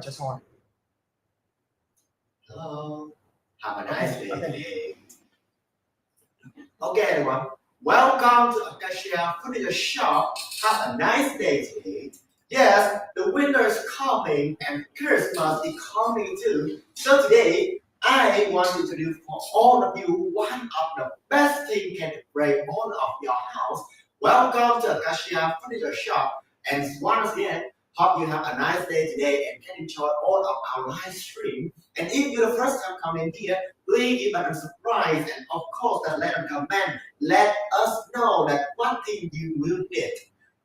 Just one. Hello. Have a nice day today. Okay, everyone. Welcome to Acacia Furniture Shop. Have a nice day today. Yes, the winter is coming and Christmas is coming too. So today, I want to introduce for all of you one of the best things can decorate all of your house. Welcome to Acacia Furniture Shop. And once again, hope you have a nice day today and can enjoy all of our live stream. And if you're the first time coming here, please give us a surprise and of course that let us comment. Let us know that what thing you will get.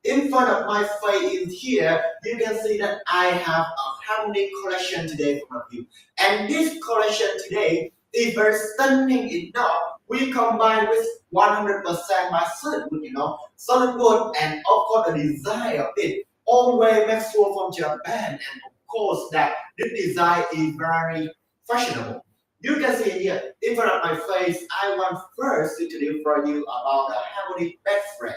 In front of my face in here, you can see that I have a harmony collection today for you. And this collection today is very stunning enough. We combine with 100% my solid wood, solid wood and of course the design of it. Always make sure from Japan and of course that this design is very fashionable. You can see here in front of my face, I want first to introduce for you about the Harmony bed frame.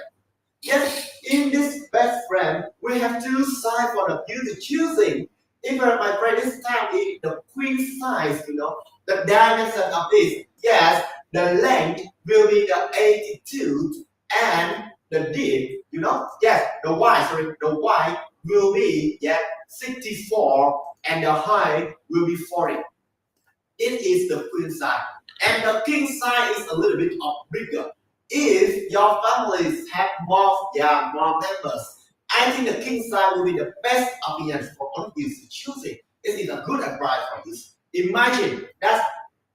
Yes, in this bed frame, we have two sides for the beauty choosing. In front of my friend, this time is the queen size, the dimension of this. Yes, the length will be the 82 and the depth, yes, the wide will be 64 and the height will be 40. It is the queen size. And the king size is a little bit bigger. If your families have more members, I think the king size will be the best option for all of you to choose it. It is a good advice for you. Imagine that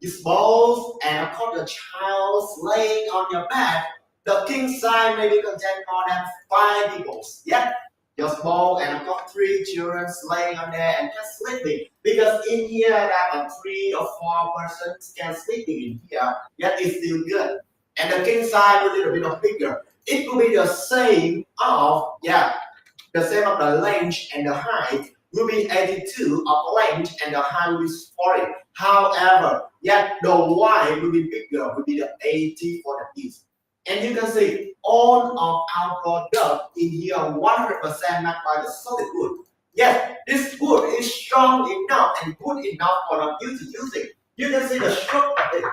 you both and of course the child laying on your bed. The king size maybe contain more than 5 people. Yeah, your small and of course 3 children laying on there and just sleeping. Because in here that 3 or 4 persons can sleeping in here. Yet it's still good. And the king size will be a little bit bigger. It will be the same of the same of the length and the height will be 82 of length and the height will be 40. However, the wide will be bigger, will be the 80 for the piece. And you can see all of our product in here 100% made by the solid wood. Yes, this wood is strong enough and good enough for you to use it. You can see the stroke of it.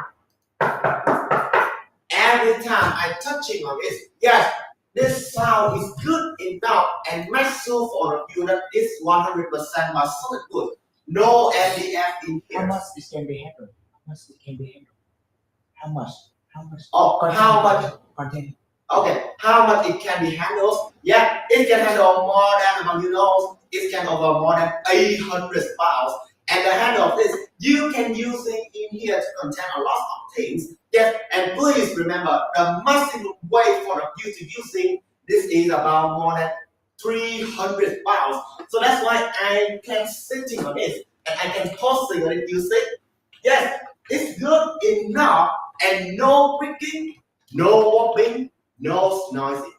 Every time I touching on it, yes, this sound is good enough and make sure for you that it's 100% by solid wood. No MDF in here. How much it can be handled? How much it can be handled? How much? Oh, how much? Content. Okay, how much it can be handled? Yeah, it can handle more than, it can over more than 800 pounds. And the handle of this, you can use it in here to contain a lot of things. Yes, and please remember, the maximum weight for you to using this is about more than 300 pounds. So that's why I can sitting on it and I can tossing on it, use it. Yes, it's good enough and no creaking, no whopping, no noisy.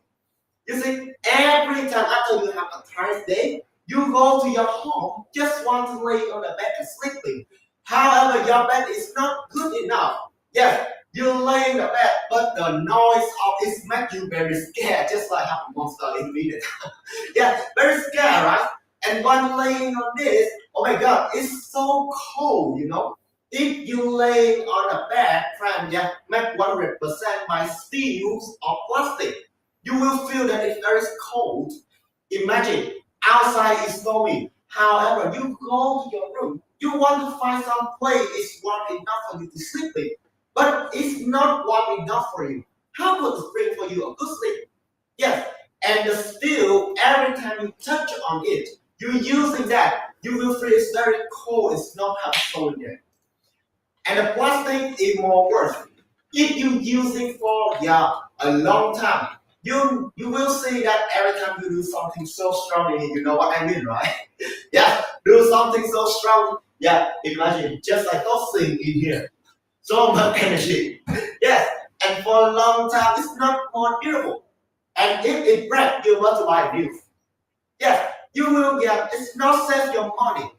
You see, every time after you have a tired day, you go to your home, just want to lay on the bed and sleeping. However, your bed is not good enough. Yes, you lay in the bed, but the noise of it makes you very scared, just like have a monster in the very scared, right? And when laying on this, oh my God, it's so cold. If you lay on a bed frame, made 100% by steel or plastic, you will feel that it's very cold. Imagine outside is stormy. However, you go to your room, you want to find some place it's warm enough for you to sleep in, but it's not warm enough for you. How could it bring for you a good sleep? Yes, and the steel, every time you touch on it, you're using that, you will feel it's very cold, it's not have soul yet. And the plastic is more worse. If you use it for a long time, you will see that every time you do something so strongly, you know what I mean, right? Do something so strong. Imagine just like tossing in here. So much energy. Yes, and for a long time, it's not more durable. And if it breaks, you want to buy new. Yes, you will it's not save your money.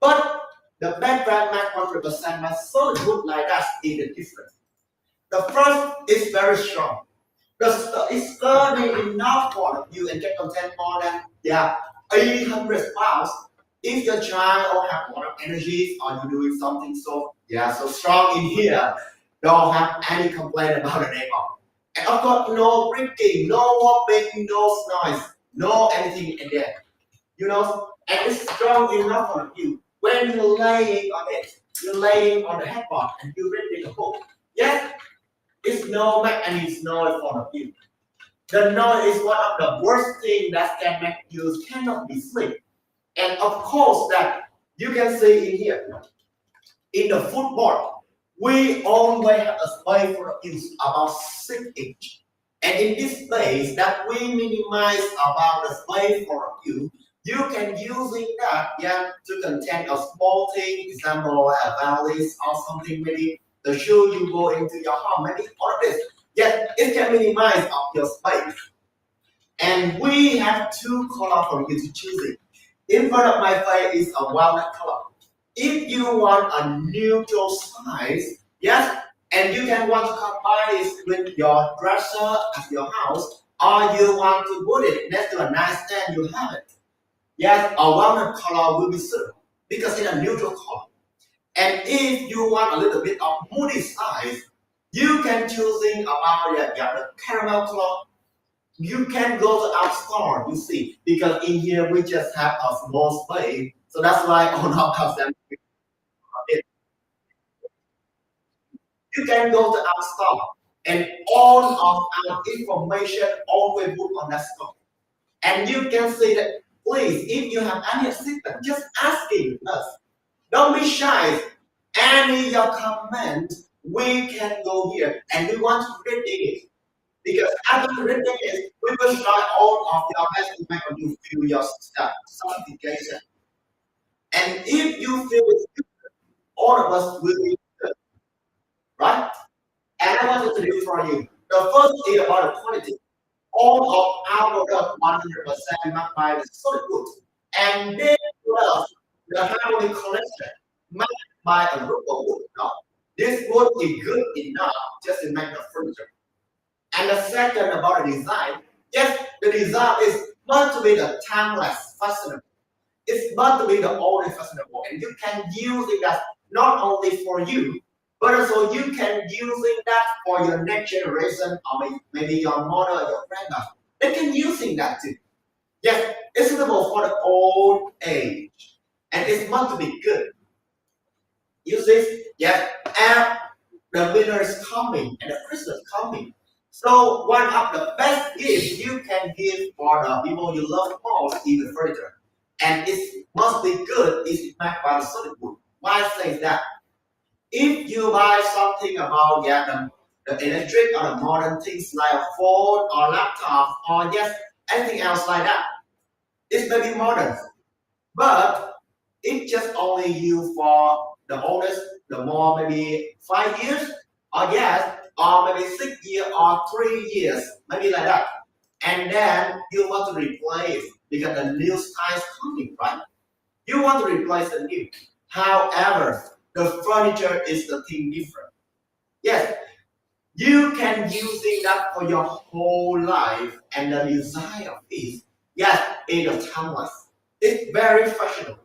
But the background Mac 100% my solid wood like that is the difference. The first is very strong. It's sturdy enough for you and can contain more than 800 pounds. If your child don't have a lot of energies or you're doing something so strong in here, don't have any complaint about the neighbor. And of course, no drinking, no making no noise, no anything in there. And it's strong enough for you. When you're laying on it, you're laying on the headboard and you're reading a book. Yes, it's no make any noise for you. The noise is one of the worst things that can make you cannot be sleep. And of course that you can see in here, in the football, we always have a space for use about 6 inch. And in this space that we minimize about the space for you can using that to contain a small thing, example a valleys or something maybe the shoe you go into your home, maybe all of this. Yes, it can minimize of your space. And we have two colors for you to choose it. In front of my face is a walnut color. If you want a neutral size, yes, and you can want to combine this with your dresser at your house, or you want to put it next to a nightstand, you have it. Yes, a walnut color will be suitable because it's a neutral color. And if you want a little bit of moody size, you can choosing about the caramel color. You can go to our store, you see, because in here we just have a small space, so that's why on of them. You can go to our store, and all of our information always put on that store. And you can see that, please, if you have any assistance, just asking us. Don't be shy. Any your comment, we can go here, and we want to read it. Because after reading it, we will try all of your best to make you feel your certification. And if you feel it's good, all of us will be good, right? And I wanted to do for you. The first is about the quality. All of our product 100% marked by the solid wood. And then plus the harmony collection marked by a group of wood. No, this wood is good enough just to make the furniture. And the second about the design, yes, the design is meant to be the timeless, fashionable. It's meant to be the only fashionable, and you can use it that not only for you, but also you can using that for your next generation, or maybe your mother or your grandma. They can using that too. Yes, it's suitable for the old age, and it's meant to be good. Use this, yes, and the winter is coming, and the Christmas coming. So one of the best gifts you can give for the people you love most is the furniture. And it must be good, it's made by the solid wood. Why I say that? If you buy something about the electric or the modern things like a phone or laptop or anything else like that, it's maybe modern. But it just only used for the oldest, the more maybe 5 years, or maybe 6 years or 3 years, maybe like that. And then you want to replace because the new style is coming, right? You want to replace the new. However, the furniture is the thing different. Yes, you can using that for your whole life, and the design of it, yes, it is timeless. It's very fashionable.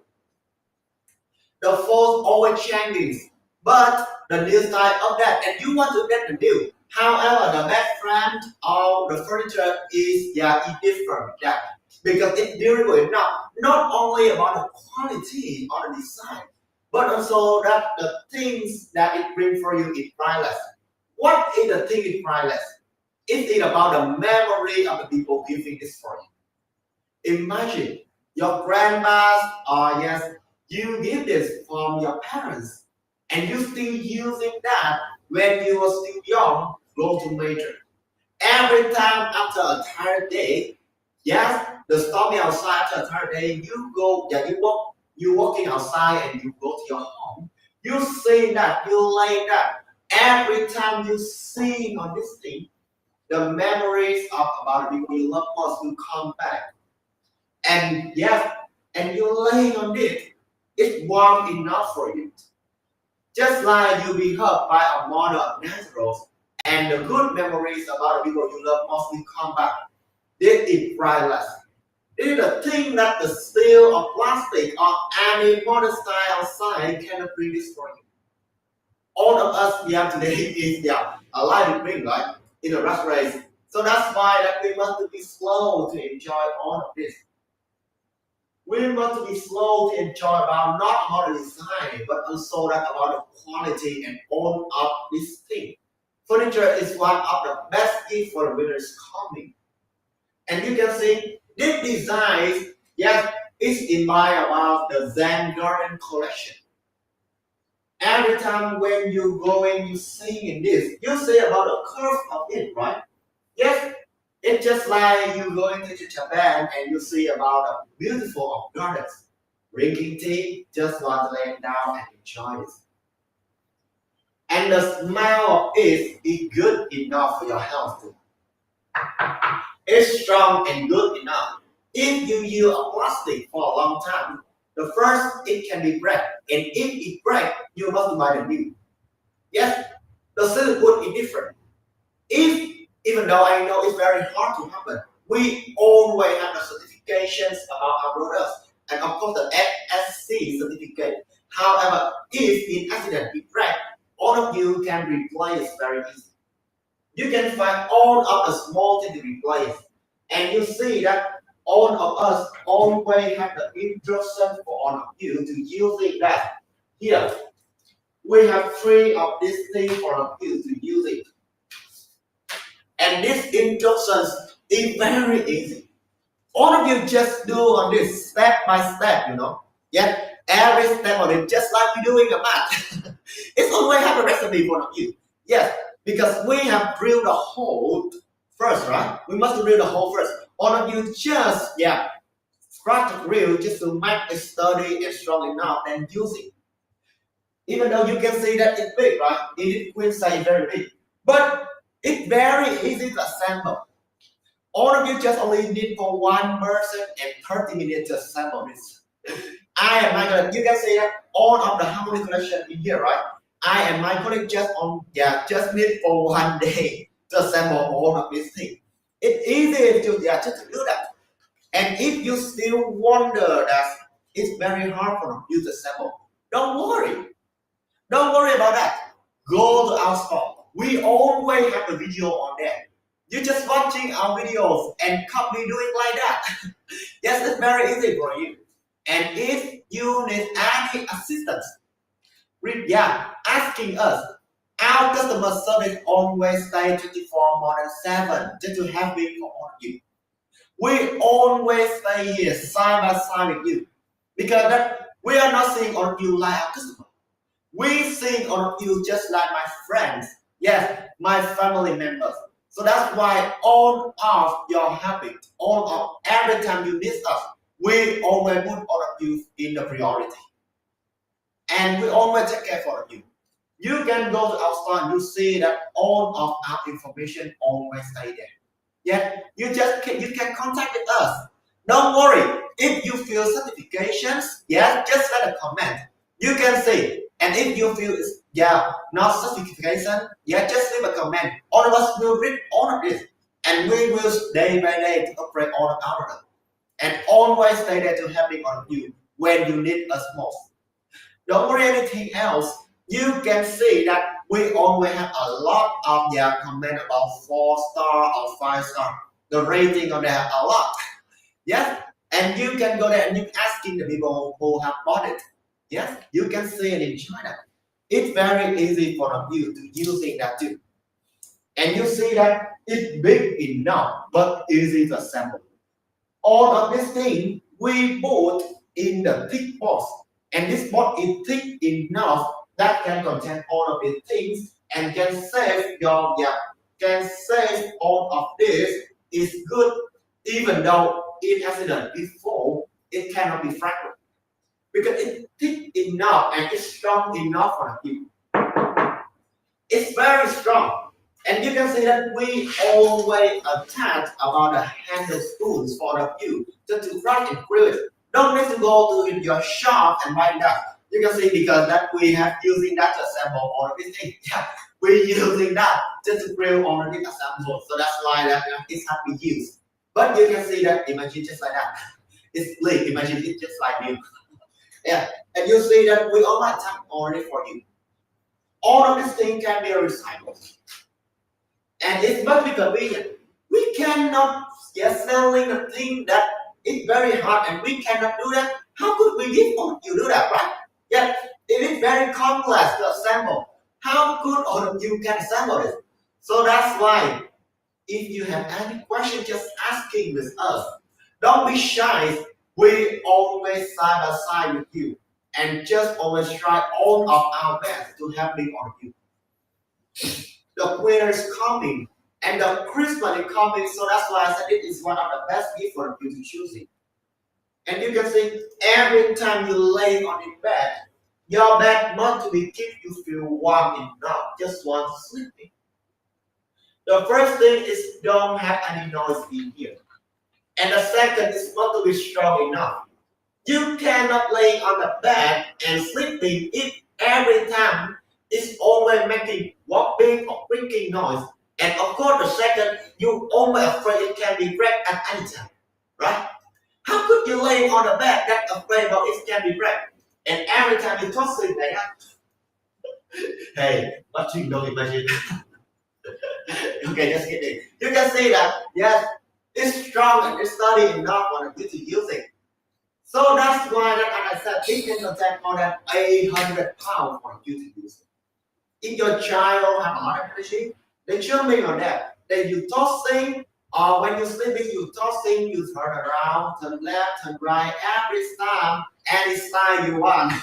The fourth always changing, but the new style of that, and you want to get the new. However, the background of the furniture is different. Yeah, because it's durable enough. Not only about the quality or the design, but also that the things that it brings for you is priceless. What is the thing is priceless? It is about the memory of the people giving this for you. Imagine your grandmas or you give this from your parents and you still using that when you were still young, go to major. Every time after a tired day, the stormy outside after a tired day, you walking outside and you go to your home. You see that, you lay that. Every time you see on this thing, the memories of about people you love most will come back. And and you're laying on it. It's warm enough for you. Just like you be hurt by a model of naturals, and the good memories about the people you love most will come back. This is priceless. It is the thing that the steel or plastic or any modern style outside cannot bring this for you. All of us we have today is a light bring, right? In a rat race. So that's why that we want to be slow to enjoy all of this. We want to be slow to enjoy about not about the design, but also that about the quality and all of this thing. Furniture is one of the best gift for the winners coming. And you can see this design, yes, is inspired about the Zen Garden collection. Every time when you going, you see in this, you see about the curve of it, right? Yes, it's just like you going to Japan and you see about the beautiful of gardens. Drinking tea, just want to lay down and enjoy it. And the smell of it is good enough for your health too. It's strong and good enough. If you use a plastic for a long time, the first it can be break, and if it break, you must buy the new. Yes, the silicone is different. If even though I know it's very hard to happen, we always have the certifications about our products, and of course the FSC certificate. However, if in accident it break, all of you can replace very easy. You can find all of the small things to replace, and you see that all of us always have the instruction for all of you to using that. Here, we have three of these things for all of you to use it. And these instructions is very easy. All of you just do on this step by step, Yet every step of it, just like you're doing a math. It's always have a recipe for all of you. Yes, because we have drilled the hole first, right? We must drill the hole first. All of you just, scratch the drill just to make it sturdy and strong enough and use it. Even though you can see that it's big, right? It will say very big. But it's very easy to assemble. All of you just only need for one person and 30 minutes to assemble this. I and my colleague, you can see that all of the Harmony collection in here, right? I and my colleague just need for one day to assemble all of these things. It's easy to just to do that. And if you still wonder that it's very hard for you to assemble, don't worry. Don't worry about that. Go to our store. We always have a video on there. You're just watching our videos and copy doing like that. Yes, it's very easy for you. And if you need any assistance, asking us. Our customer service always stay 24 more than 7 just to help me for all of you. We always stay here side by side with you because that we are not seeing all of you like our customer. We see all of you just like my friends, yes, my family members. So that's why all of your habit, every time you need us, we always put all of you in the priority. And we always take care for you. You can go to our store and you see that all of our information always stay there. Yet you can contact with us. Don't worry. If you feel certifications, just let a comment. You can see. And if you feel not certification, just leave a comment. All of us will read all of this. And we will day by day to operate all of our and always stay there to helping all of you when you need us most. Don't worry anything else. You can see that we always have a lot of comment about 4-star or 5-star. The rating on there a lot. Yes, and you can go there and you asking the people who have bought it. Yes, you can see it in China. It's very easy for you to using that too. And you see that it's big enough but easy to assemble. All of this thing we bought in the thick box. And this box is thick enough that can contain all of these things and can save all of this is good even though in accident before it cannot be fractured because it's thick enough and it's strong enough for you. It's very strong and you can see that we always attach about the handle spoons for you just to crack and grill it. Don't need to go to your shop and buy that. You can see because that we have using that to assemble all of these things. We're using that just to grill all of these assembled. So that's why that it has been used. But you can see that, imagine just like that. It's leak, imagine it's just like new. Yeah, and you see that we all have time only for you. All of these things can be recycled. And it must be convenient. We cannot selling a thing that is very hard and we cannot do that. How could we give all you do that, right? Yeah, it is very complex to assemble. How could all of you can assemble it? So that's why if you have any question, just asking with us. Don't be shy. We always side by side with you and just always try all of our best to helping on you. The winter is coming and the Christmas is coming, so that's why I said it is one of the best gifts for you to choose it. And you can see every time you lay on your bed, your bed must be keep you feel warm enough, just want sleeping. The first thing is don't have any noise in here. And the second is not to be strong enough. You cannot lay on the bed and sleeping if every time it's always making whopping or creaking noise. And of course, the second, you always afraid it can be wrecked at any time, right? How could you lay on the bed that afraid about it can be wrecked? And every time you tossing like that, hey, what you don't imagine? Okay, just kidding. You can see that, yes, it's strong and it's sturdy enough for you to use it. So that's why, that, as I said, it can contain more than 800 pounds for you to use it. If your child have a lot of energy, they should be on that. Then you tossing, or when you're sleeping, you tossing, you turn around, turn left, turn right, every time, any style you want.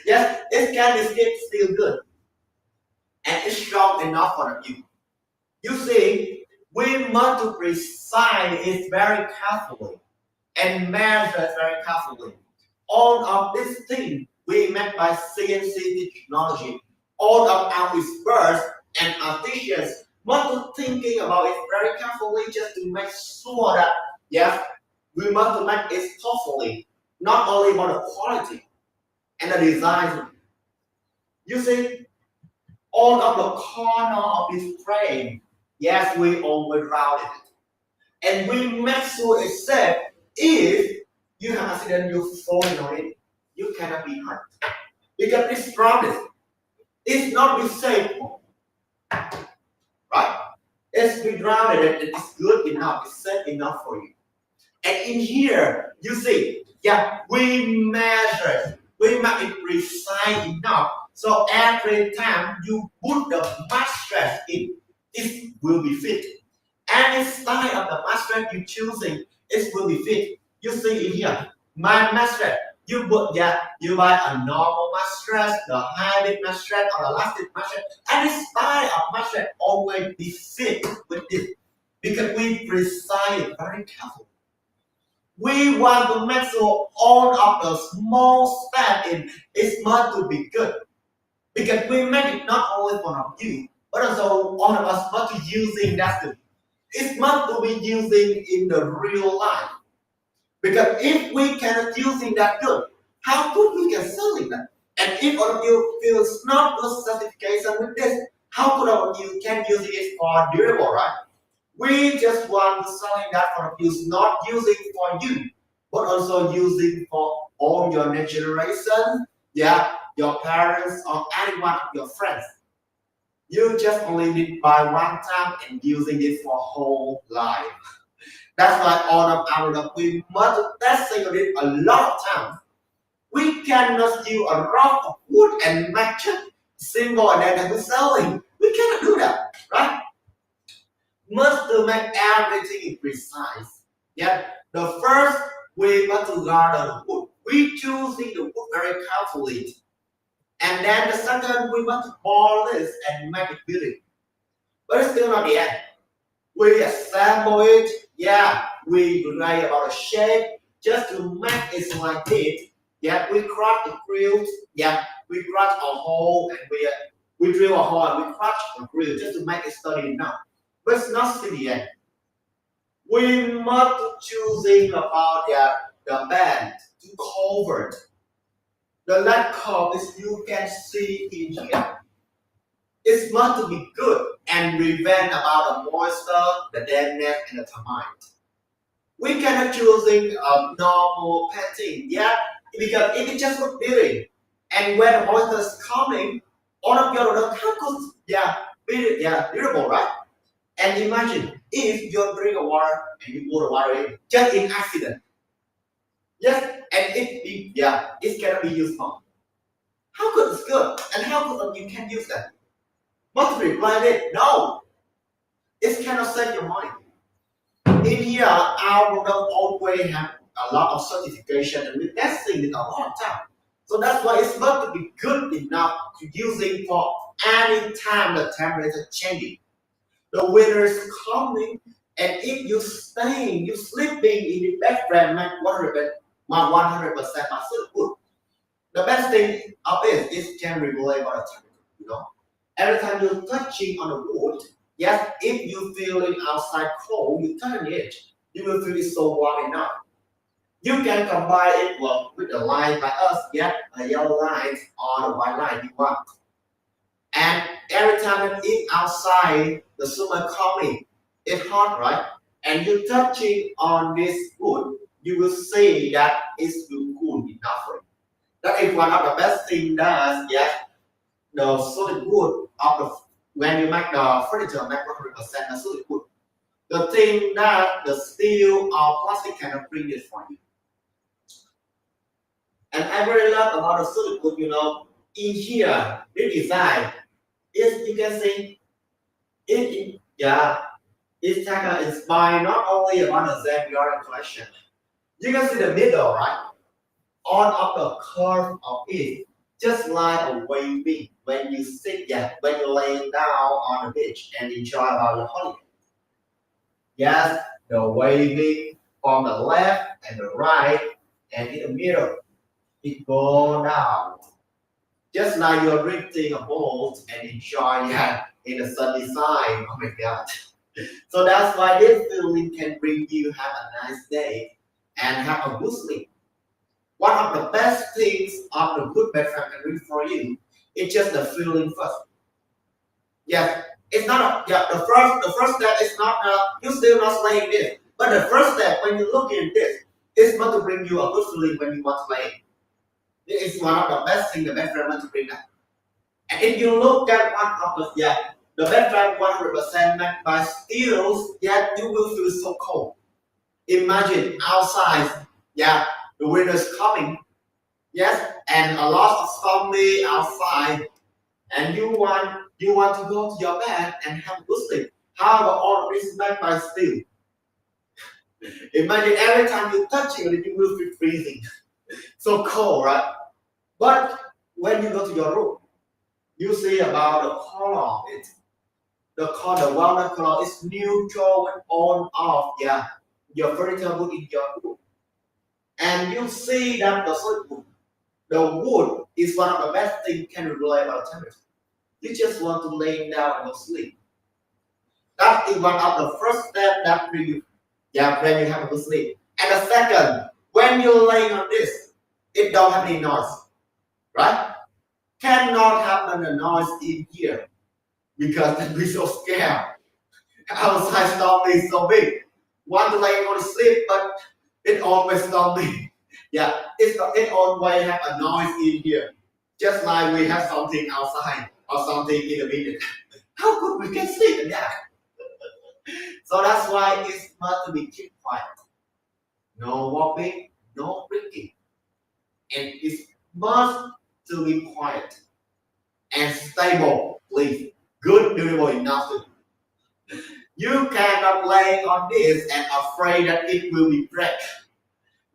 Yes, it can be still good. And it's strong enough for you. You see, we must precise it very carefully and measure very carefully. All of these things we make by CNC technology, all of our experts and artisans must thinking about it very carefully just to make sure that yes, we must make it thoughtfully, not only about the quality and the design. You see, all of the corner of this frame, yes, we always rounded it. And we make sure it's safe. If you have accident, you fall on it, you cannot be hurt. Because it's promise. It's not be safe. Right? It's be grounded and it's good enough, it's safe enough for you. And in here, you see, yeah, we measure, we make it precise enough. So every time you put the mattress in, it will be fit. Any style of the mattress you choosing, it will be fit. You see in here, my mattress, you put you buy a normal mattress, the hybrid mattress, or elastic mattress. Any style of mattress always be fit with it because we precise it very carefully. We want to make sure all of the small steps in is meant to be good. Because we make it not only for you, but also all of us must be using that too. It's meant to be using in the real life. Because if we cannot using that good, how could we can selling that? And if all of you feels not good certification with this, how could all of you can use it for durable, right? We just want to selling that for you, not using for you, but also using for all your next generation, yeah, your parents or any one of your friends. You just only need buy one time and using it for whole life. That's why all of our we must testing it a lot of times. We cannot use a rock of wood and match it symbol and then we're selling. We cannot do that, right? Must to make everything precise. Yeah. The first we must to garner the wood. We choosing the wood very carefully. And then the second we must polish and make it beautiful. But it's still not the end. We assemble it, yeah, we write about the shape just to make it like this. Yeah, we crush the grill, yeah, we crush a hole and we drill a hole and we crush the grill just to make it sturdy enough. But it's not still the end. We must choosing about the band to cover it. The leg curve is you can see in here. It's meant to be good and prevent about the moisture, the dampness, and the termite. We cannot choosing a normal painting, yeah, because if it just look beauty, and when the monster is coming, all of your don't how could be beautiful, right? And imagine if you drink a water and you pour the water in, just in accident, yes, and it cannot be useful. How good it's good, and how good you can use that? Multiply it? No, it cannot save your money. In here, our product always have a lot of certification and we're testing it a lot of time. So that's why it's not to be good enough to using for any time the temperature changing. The winter is coming, and if you staying, you sleeping in the bed frame, make 100% absolute good. The best thing of it is can regulate by the temperature, you know. Every time you're touching on the wood, yes, if you feeling outside cold, you turn it, you will feel it so warm enough. You can combine it with the line by us, yes, a yellow line or a white line you want. And every time you eat outside, the summer coming, it's hot, right? And you touching on this wood, you will see that it's cool enough for you. That is one of the best thing that yes, the solid wood of the when you make the furniture make 100% the solid wood. The thing that the steel or plastic cannot bring it for you. And I really love about the solid wood, you know, in here, this design is you can see it's kind of inspired not only about the Zambia collection. You can see the middle, right? On of the curve of it, just like a waving when you sit when you lay down on the beach and enjoy about your holiday. Yes, the waving from the left and the right and in the middle, it go down. Just like you're drinking a boat and enjoy in the sunny side. Oh my god. So that's why this feeling can bring you have a nice day and have a good sleep. One of the best things of the good bed frame can do for you is just the feeling first. Yes, it's not the first step is not you still not playing this. But the first step when you look in this is not to bring you a good feeling when you want to play. It is one of the best things the bed frame want to bring that. And if you look at one of the bed frame 100% made by steels, yet you will feel so cold. Imagine outside, the winter is coming, yes, and a lot of stormy outside, and you want to go to your bed and have a good sleep. However, all of this is made by steel. Imagine every time you touch it, you will feel freezing, so cold, right? But when you go to your room, you see about the color of it. The walnut color is neutral when on off, your furniture wood in your room. And you see that the wood is one of the best things can regulate our temperature. You just want to lay down and go sleep. That is one of the first steps that bring you, when you have a good sleep. And the second, when you're laying on this, it don't have any noise, right? Cannot happen a noise in here because then we so scared. Outside storm is so big. Want to lay on sleep, but it always stormy. It always have a noise in here. Just like we have something outside or something in the middle. How could we can sleep in that? So that's why it's must to be keep quiet. No walking, no drinking. And it must to be quiet and stable, please. Good, beautiful enough to. You cannot lay on this and afraid that it will be break,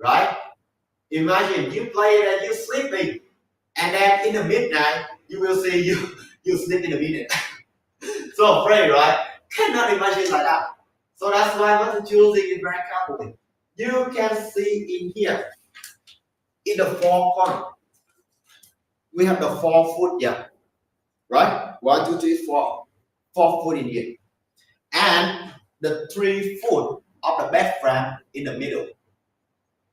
right? Imagine you play it and you're sleeping, and then in the midnight you will see you sleep in the midnight. So afraid, right? Cannot imagine like that. So that's why I want to choose it very carefully. You can see in here, in the four corner, we have the 4 foot here, right? 1, 2, 3, 4, 4 foot in here, and the 3 foot of the bed frame in the middle.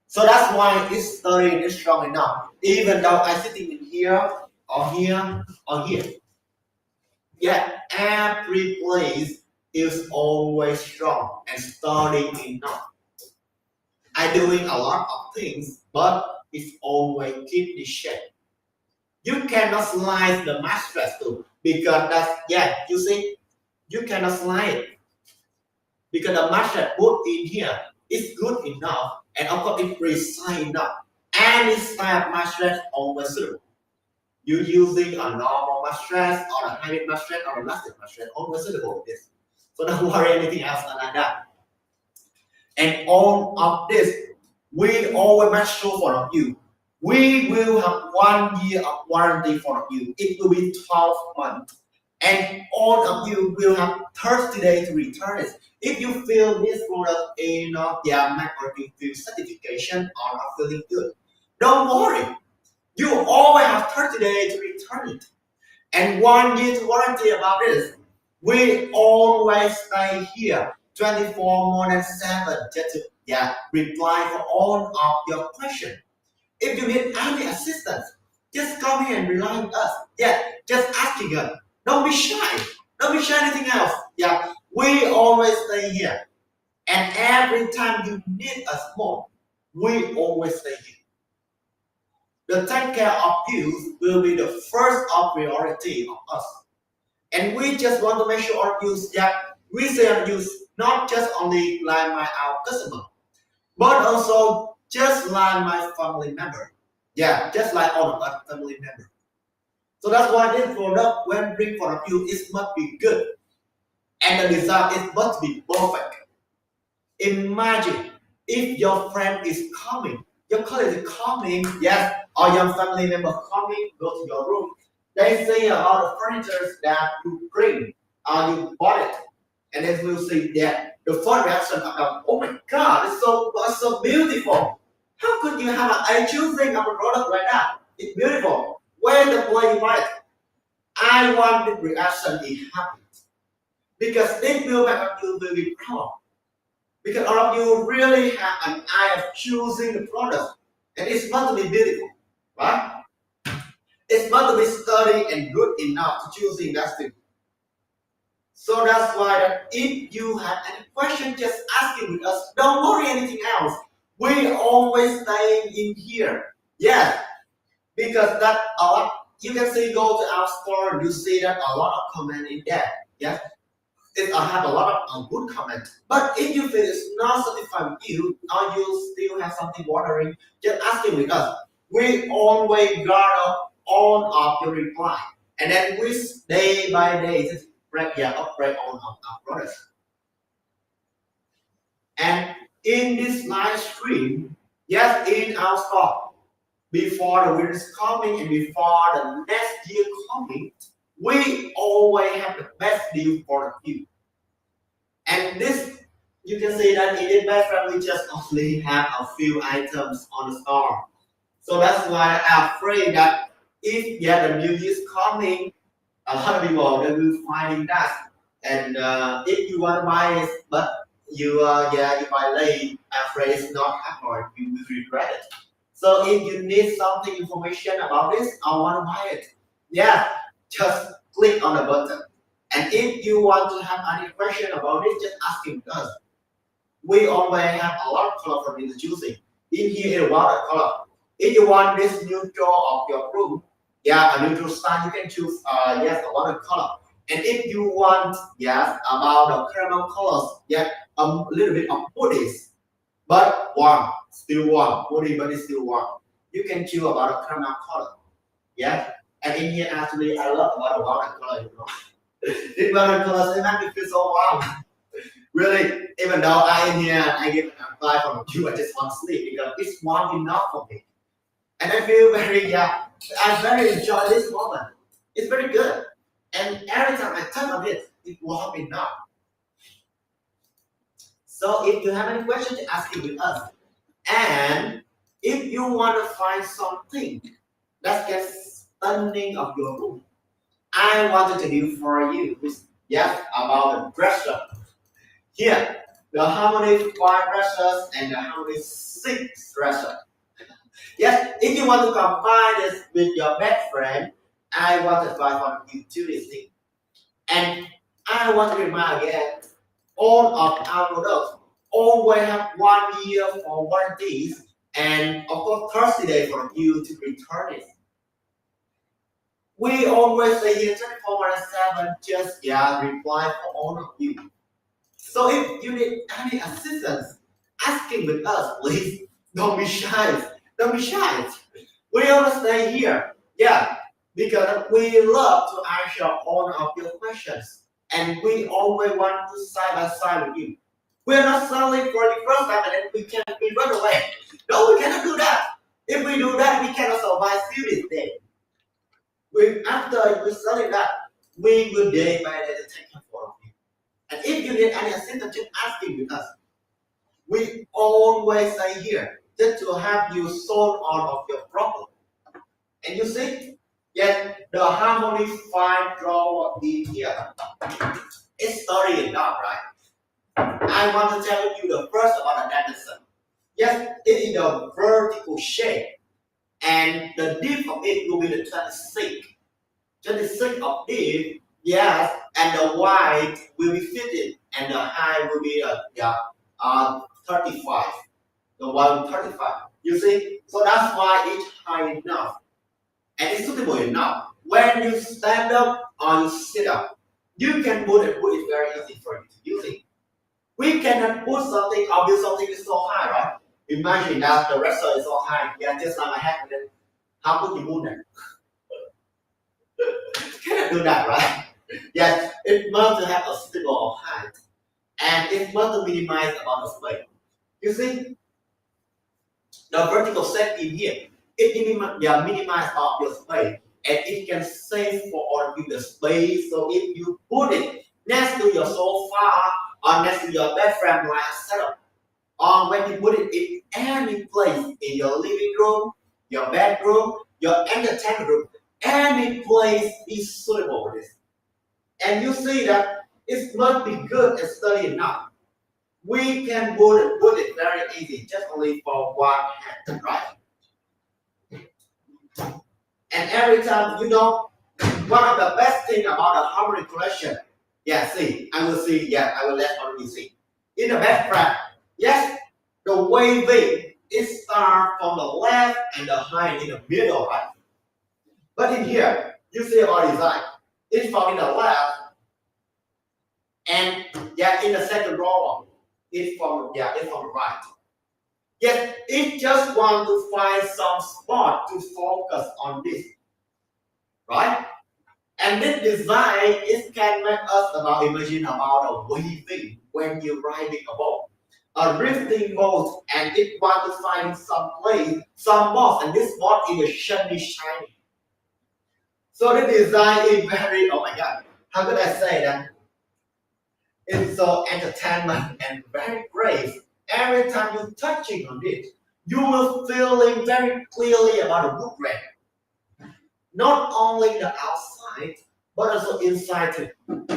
So that's why it's sturdy and it's strong enough. Even though I'm sitting in here or here or here. Every place is always strong and sturdy enough. I doing a lot of things, but it's always keep the shape. You cannot slide the mattress too, because that's you see, you cannot slide it because the mattress put in here is good enough, and of course it's precise enough. Any style of mattress always suitable. You using a normal mattress or a hybrid mattress or a elastic mattress, always suitable with this. So don't worry anything else like that. And all of this, we always make sure for you. We will have 1 year of warranty for you. It will be 12 months. And all of you will have 30 days to return it. If you feel this product is not make or you feel certification or not feeling good, don't worry. You always have 30 days to return it. And 1 year warranty about this. We always stay here 24 more than 7 just to reply for all of your questions. If you need any assistance, just come here and rely on us. Just asking us. Don't be shy. Don't be shy anything else. We always stay here. And every time you need us more, we always stay here. The take care of you will be the first of priority of us. And we just want to make sure our use we say our use not just only like our customer, but also just like my family member. Just like all of us family members. So that's why this product, when bring for you, it must be good. And the design, it must be perfect. Imagine if your friend is coming, your colleague is coming, or your family member coming, go to your room. They see all the furniture that you bring, you bought it, and they will see that the first reaction of, oh my God, it's so beautiful. How could you have a choosing of a product like that? It's beautiful. Where the boy you buy it? I want the reaction it happens. Because this will make you very proud. Because all of you really have an eye of choosing the product. And it's not to be beautiful, right? It's not to be sturdy and good enough to choosing that thing. So that's why if you have any question, just ask it with us. Don't worry anything else. We always staying in here. Because that a lot, you can see, go to our store, you see that a lot of comment in there. It have a lot of good comments. But if you feel it's not satisfied with you, or you still have something wondering, just ask it with us. We always guard up all of your reply. And then we day by day just upgrade on our products. And in this live stream, in our store, before the winter is coming and before the next year coming, we always have the best deal for you. And this, you can see that in this best friend, we just only have a few items on the store. So that's why I'm afraid that if the new year is coming, a lot of people they will finding that. And if you want to buy it, but you buy late, I'm afraid it's not happening. You will regret it. So if you need something information about this, I want to buy it. Just click on the button. And if you want to have any question about it, just ask us. We always have a lot of color for you to choosing. In here is a lot of color. If you want this neutral of your room, a neutral style, you can choose a lot of color. And if you want about the caramel colors, a little bit of woodies, but warm, still warm, woody but it's still warm. You can choose about a caramel color. And in here actually I love about the walnut color, you know. This walnut color make me feel so warm. Really, even though I in here I get a fly from you, I just want to sleep because it's warm enough for me. And I feel I very enjoy this moment. It's very good. And every time I turn on it, it warm enough. So if you have any questions, ask it with us. And if you want to find something that gets stunning of your room, I wanted to do for you about the dresser. Here, the Harmony 5 dressers and the Harmony 6 dresser. If you want to combine this with your bed frame, I want to advise for you to this thing. And I want to remind again, all of our products always have 1 year for warranties, and of course 30 days for you to return it. We always say here 24/7, just reply for all of you. So if you need any assistance, asking with us, please don't be shy. Don't be shy. We always stay here. Yeah, because we love to answer all of your questions. And we always want to side by side with you. We're not selling for the first time and then we run away. No, we cannot do that. If we do that, we cannot survive through this day. After we selling that, we will day by day take care of you. And if you need any assistance, just asking with us. We always say here, just to have you solve all of your problems. And you see, yet the harmony 5 draw in here. It's story enough, right? I want to tell you the first about the dimension. Yes, it is a vertical shape, and the depth of it will be the 26. 26 of it, yes, and the wide will be 50, and the height will be 35. The one 35. You see, so that's why it's high enough. And it's suitable enough. When you stand up or you sit up, you can put it very easy for you to use it. We cannot put something or build something is so high, right? Imagine that the restaurant is so high, just like my head, and then how could you move that? Cannot do that, right? Yes, it must have a suitable height, and it must minimize about the space. You see, the vertical set in here. It minimize all your space, and it can save for all of you the space. So if you put it next to your sofa or next to your bed frame like a setup, or when you put it in any place in your living room, your bedroom, your entertainment room, any place is suitable for this. And you see that it must be good and sturdy enough. We can put it very easy, just only for one hand, right? And every time, one of the best thing about the Harmony collection, I will let all of you see. In the back front, yes, the waving, it starts from the left and the high in the middle, right? But in here, you see our design. It's from in the left, and in the second row, it's from the right. Yes, it just want to find some spot to focus on this, right? And this design can make us imagine about a weaving when you're riding a boat, a drifting boat, and it want to find some place, some box, and this box is shiny. So the design is very, oh my God, how could I say that? It's so entertainment and very great. Every time you're touching on it, you will feeling very clearly about the wood grain. Not only the outside, but also inside too. And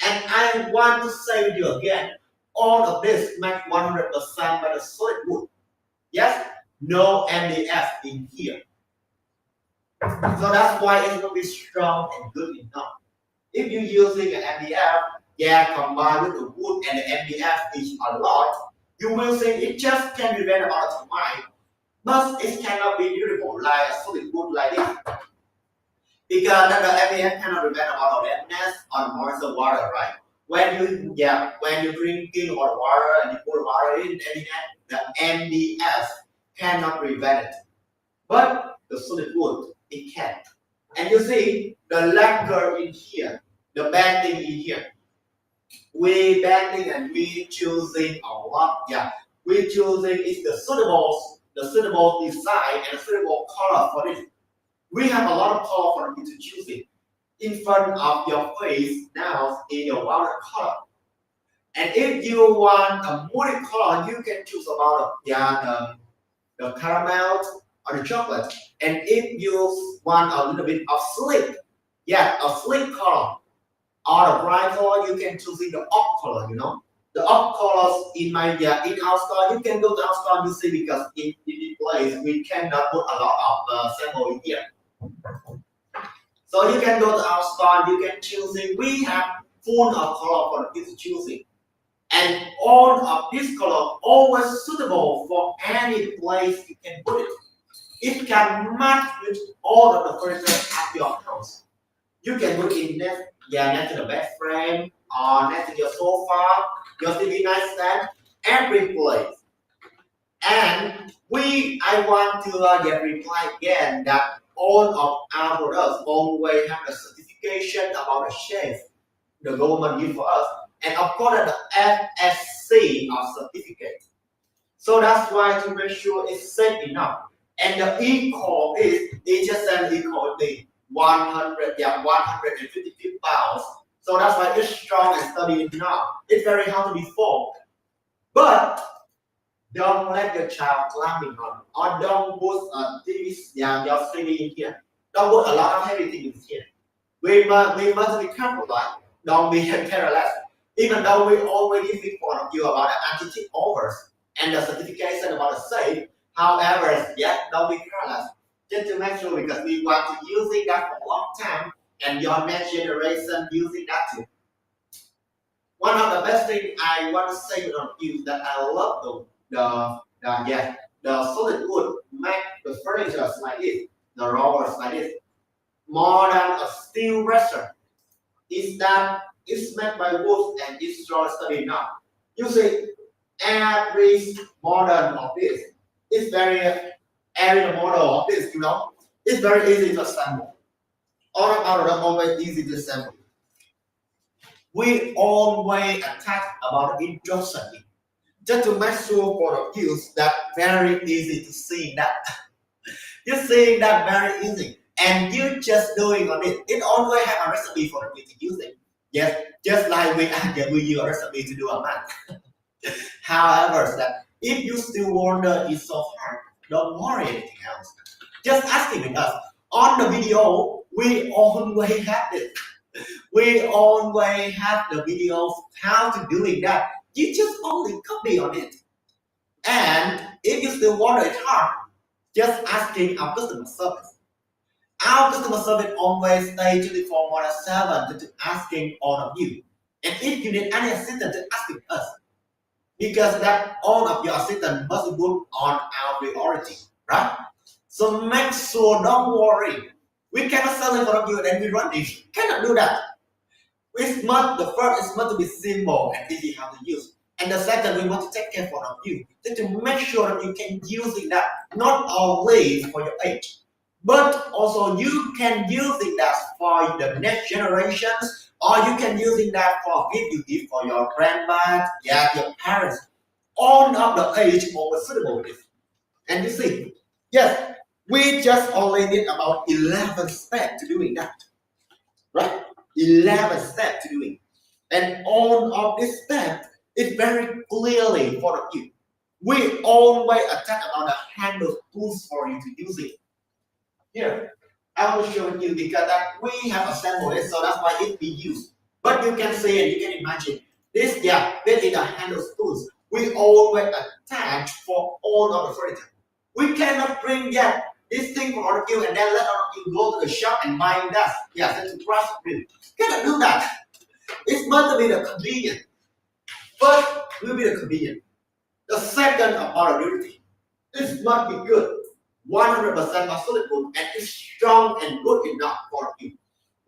I want to say to you again, all of this make 100% by the solid wood. Yes, no MDF in here. So that's why it will be strong and good enough. If you're using an MDF, combined with the wood and the MDF is a lot, you will think it just can be very about the mind, but it cannot be beautiful like a solid wood like this. Because the MDF cannot prevent about the wetness or moisture water, right? When you're drinking or water and you put water in the MDF cannot prevent it. But the solid wood, it can. And you see the lacquer in here, the banding in here. We banding and we choosing a lot. We choosing is the suitable design and a suitable color for this. We have a lot of color for you to choose it. In front of your face now in your watercolor. And if you want a multicolor, you can choose about the caramel or the chocolate. And if you want a little bit of sleek, a sleek color or a bright color, you can choose the off color, The off colors in our store, you can go to our store, you see, because in this place, we cannot put a lot of sample in here. So you can go to our store, you can choose it. We have full of color for you to choose it. And all of this color always suitable for any place you can put it. It can match with all of the furniture at your house. You can put it next to the bed frame or next to your sofa, your TV nightstand, every place. And I want to reply again that all of our products always have a certification about the shape the government give for us, and of course the FSC certificate. So that's why to make sure it's safe enough. And the equal is HSN equal the 150 pounds. So that's why it's strong and sturdy enough. It's very hard to be formed. But don't let your child climbing on, or don't put your CD in here. Don't put a lot of heavy things in here. We must be careful, right? Don't be careless. Even though we already informed you about the anti-tip overs and the certification about the safe, however, don't be careless. Just to make sure, because we want to using that for a long time, and your next generation using that too. One of the best things I want to say on you that I love the solid wood make the furniture like this, the rollers like this, more than a steel dresser. Is that it's made by wood and it's strong sturdy enough. You see, every model of this is every model of this, it's very easy to assemble. All of our are always easy to assemble. We always attach about the instruction just to make sure for the use that very easy to see that. You see that very easy, and you just doing on it. It always have a recipe for you to use it. Yes, just like we use a recipe to do a math. However, that if you still wonder it's so hard, don't worry anything else. Just asking with us. On the video, we always have it. We always have the videos how to doing that. You just only copy on it. And if you still wonder it's hard, just asking our customer service. Our customer service always stay 24/7 to asking all of you. And if you need any assistance, just asking us. Because that all of your assistance must be put on our priority, right? So make sure, don't worry. We cannot sell it for you and then we run it. Cannot do that. The first is must to be simple and easy how to use. And the second, we want to take care of you. Just to make sure that you can use it that not only for your age, but also you can use it that for the next generations, or you can use it that for gift you give for your grandma, your parents. All of the age always suitable with this. And you see, yes, we just only need about 11 steps to doing that. Right? 11 steps to doing. And all of this step is very clearly for you. We always attach about the handle tools for you to use it. Here, I will show you because that we have assembled it, so that's why it be used. But you can see and you can imagine this is the handle tools. We always attach for all of the furniture. We cannot bring this thing for you and then let you go to the shop and buy that. That's a trust you. Cannot do that. It's must be the convenient. First will be the convenient. The second affordability. This must be good. 100% of solid wood and it's strong and good enough for you.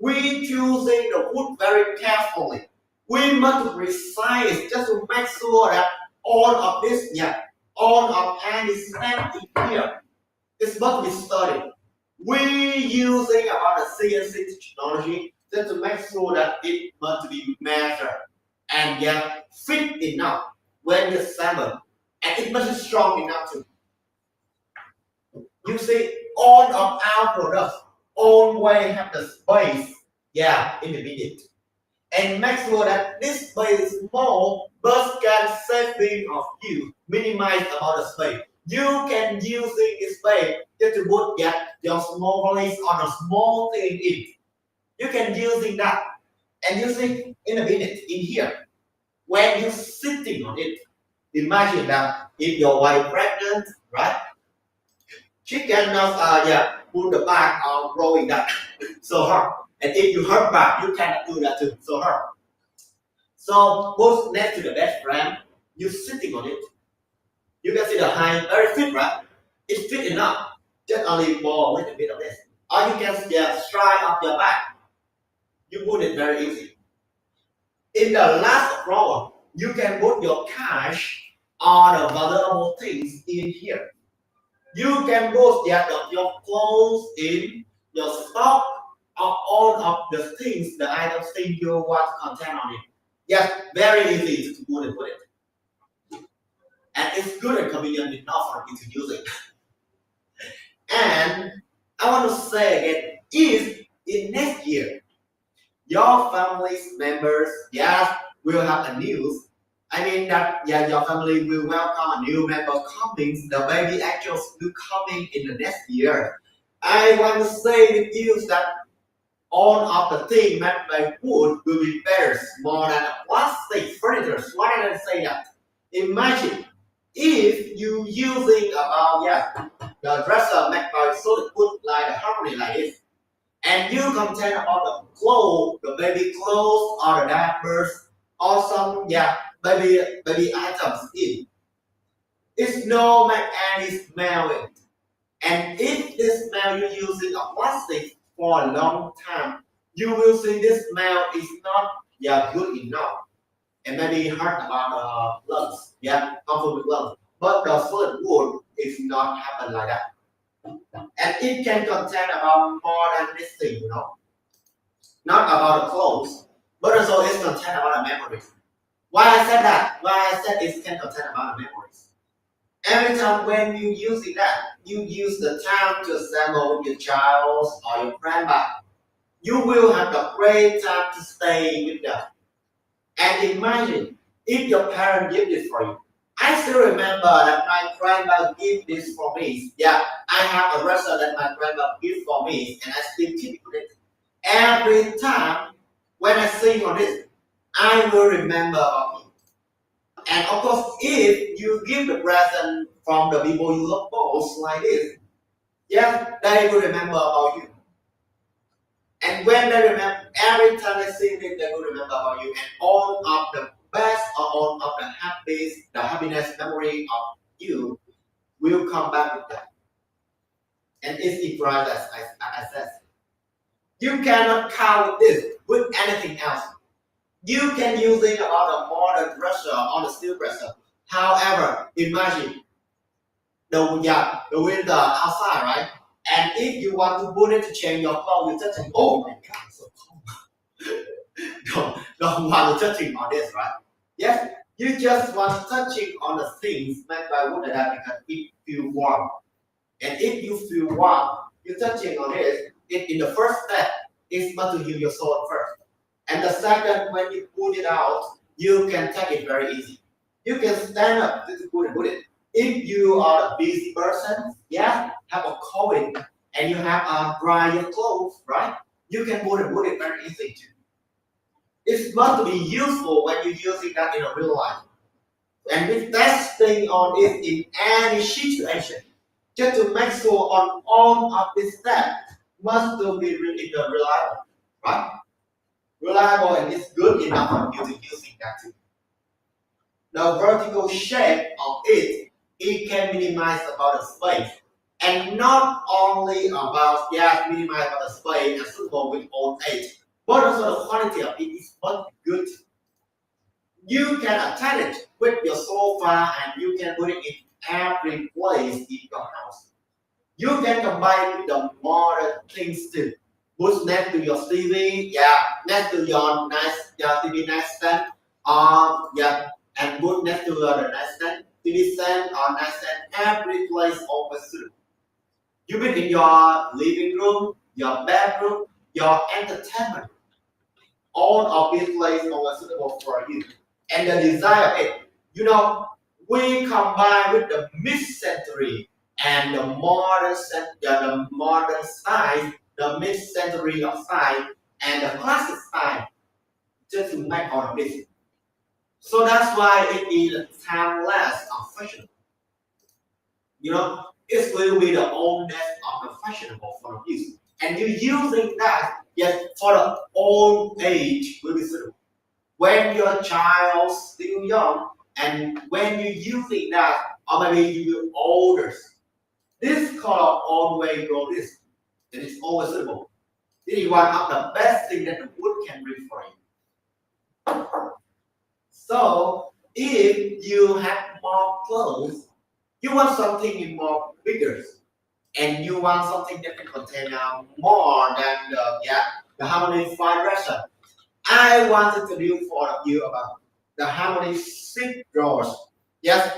We choosing the wood very carefully. We must be precise just to make sure that all of this, all of any step in here, it must be sturdy. We using about the CNC technology just to make sure that it must be measured and fit enough when you assemble, and it must be strong enough too. You see, all of our products always have the space, in the middle. And make sure that this space is small, but can saving of you, minimize about the space. You can using this space just to put your small place on a small thing in. You can using that. And you see in a minute in here, when you're sitting on it, imagine that if your wife pregnant, right? She cannot put the back on growing that so hard. And if you hurt back, you cannot do that too so hard. So both next to the bed frame, you sitting on it. You can see the height very fit, right? It's fit enough. Just only for a little bit of this. Or you can just straight up your back. You put it very easy. In the last drawer, you can put your cash or the valuable things in here. You can put your clothes in, your stock, or all of the things, the items things you want content on it. Yes, very easy to put it. And it's good and convenient enough for you to use it. And I want to say again, if in next year your family's members, yes, will have a news. I mean that your family will welcome a new member coming. The baby angels will coming in the next year. I want to say with you that all of the things made by wood will be better, more than a plastic furniture. Why did I say that? Imagine if you using about the dresser made by solid wood like the harmony like this, and you contain all the clothes, the baby clothes or the diapers or some baby items in. It's no make any smell it. And if this smell you're using a plastic for a long time, you will see this smell is not good enough. And maybe heard about lungs, harmful with lungs. But the solid wood is not happen like that. And it can contain about more than this thing, not about the clothes, but also it's contain about the memories. Why I said that? Why I said it can contain about the memories. Every time when you using that, you use the time to assemble with your child or your grandma. You will have the great time to stay with them. And imagine if your parents give this for you. I still remember that my grandma gave this for me. Yeah, I have a dresser that my grandma gave for me, and I still keep it. Every time when I sing on this, I will remember about him. And of course, if you give the present from the people you love most like this, they will remember about you. And when they remember, every time they sing it, they will remember about you. And all of the best or all of the happiness memory of you will come back with that. And it's in progress, as I said. You cannot count this with anything else. You can use it about a modern dresser or the steel dresser. However, imagine the winter outside, right? And if you want to put it to change your clothes, you touch it. Oh my God, so cold. don't want to touching on this, right? Yes, you just want touching on the things made by wood because it feels warm. And if you feel warm, you're touching on this. In the first step, it's meant to heal your soul first. And the second, when you put it out, you can take it very easy. You can stand up to put it. If you are a busy person, have a COVID, and you have dry your clothes, right? You can put it very easy too. It's meant to be useful when you're using that in a real life. And with testing on it in any situation, just to make sure on all of these steps must to be really reliable, right? Reliable and it's good enough for you to using that too. The vertical shape of it can minimize about the space. And not only about minimize about the space and suitable with old age, but also the quality of it is not good. You can attach it with your sofa and you can put it in every place in your house. You can combine with the modern things too. Put next to your TV, next to your TV nightstand, and put next to the nightstand, TV stand or nightstand, every place open suit. You put in your living room, your bedroom, your entertainment. All of these places are suitable for you. And the design of it, we combine with the mid-century and the modern style, the mid-century of style, and the classic style, just to make all of this. So that's why it is timeless and fashionable. It will be the oldest of the fashionable for the use. And you using that, for the old age will be suitable. when your child still young and when you using that, or maybe you older, this color always go this. It is always suitable. This is one of the best thing that the wood can bring for you. So if you have more clothes, you want something in more bigger, and you want something that can contain more than the Harmony 5 dresser. I wanted to do for you about the Harmony 6 drawers. Yes,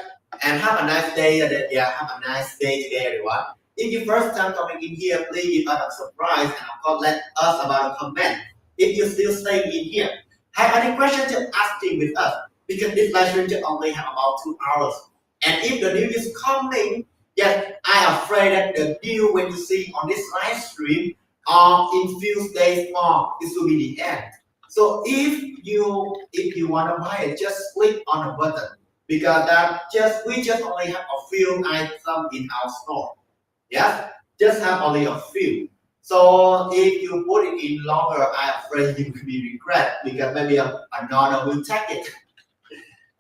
and have a nice day. Have a nice day today, everyone. If you first time coming in here, please give us a surprise and of course let us about a comment. If you're still staying in here, have any questions, just asking with us because this live stream just only have about 2 hours. And if the news is coming, yes, I am afraid that the deal when you see on this live stream in few days more, this will be the end. So if you want to buy it, just click on the button because we just only have a few items in our store. Yes, just have only a few. So if you put it in longer, I'm afraid you will be regret because maybe another will take it.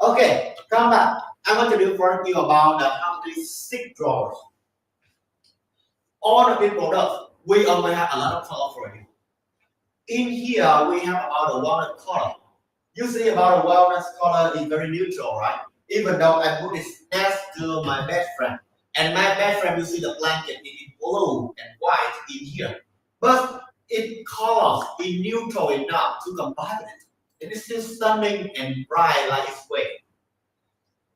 Okay, come back. I want to do for you about the Harmony 6 drawers. All of the products, we only have a lot of color for you. In here, we have about a walnut color. You see about a walnut color is very neutral, right? Even though I put it next to my bed frame. And my bed frame, you see the blanket in blue and white in here. But it colors in neutral enough to combine it. It is still stunning and bright like its way.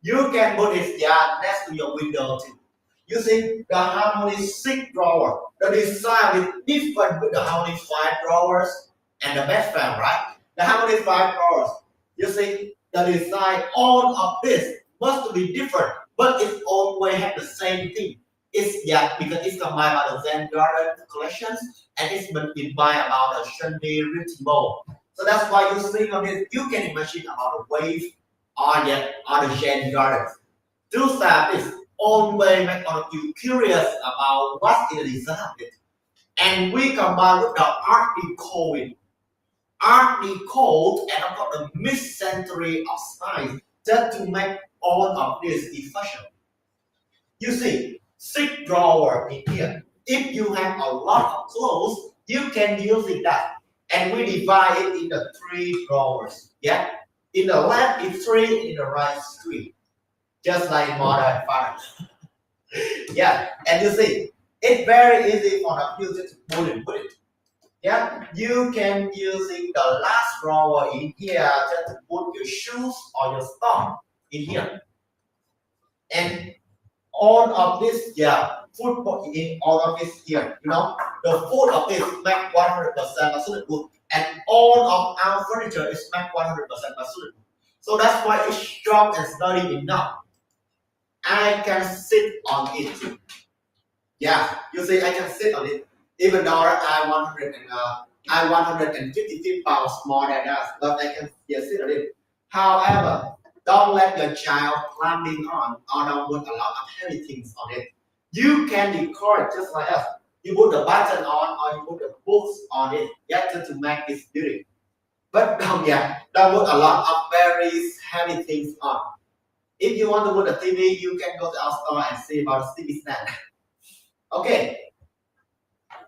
You can put it next to your window too. You see the Harmony 6 drawer. The design is different with the Harmony 5 drawers and the bed frame, right? The Harmony 5 drawers. You see the design, all of this must be different, but it always have the same thing. It's because it's combined by the Zen Garden collections and it's been combined about the Shandy Rich Bowl. So that's why you see on this, you can imagine about the wave or the Zen Gardens. Two that is always make all of you curious about what is the design of it. And we combine with the Art Deco and of course the mid-century of style just to make all of this efficient. You see, 6 drawer in here. If you have a lot of clothes, you can use it that. And we divide it into 3 drawers. Yeah. In the left is 3, in the right is 3. Just like modern fathers. Yeah, and you see, it's very easy for the user to put it. Yeah, you can using the last drawer in here just to put your shoes or your stuff in here. And all of this, food in all of this here, the food of this make 100% solid wood, and all of our furniture is made 100% solid wood. So that's why it's strong and sturdy enough. I can sit on it. Yeah, you see, I can sit on it. Even though I 150 pounds more than that, but I can sit on it. However, don't let your child climbing on or don't put a lot of heavy things on it. You can decor it just like us. You put the button on or you put the books on it, just to make it beautiful. But don't put a lot of very heavy things on. If you want to put a TV, you can go to our store and see about the TV stand. Okay.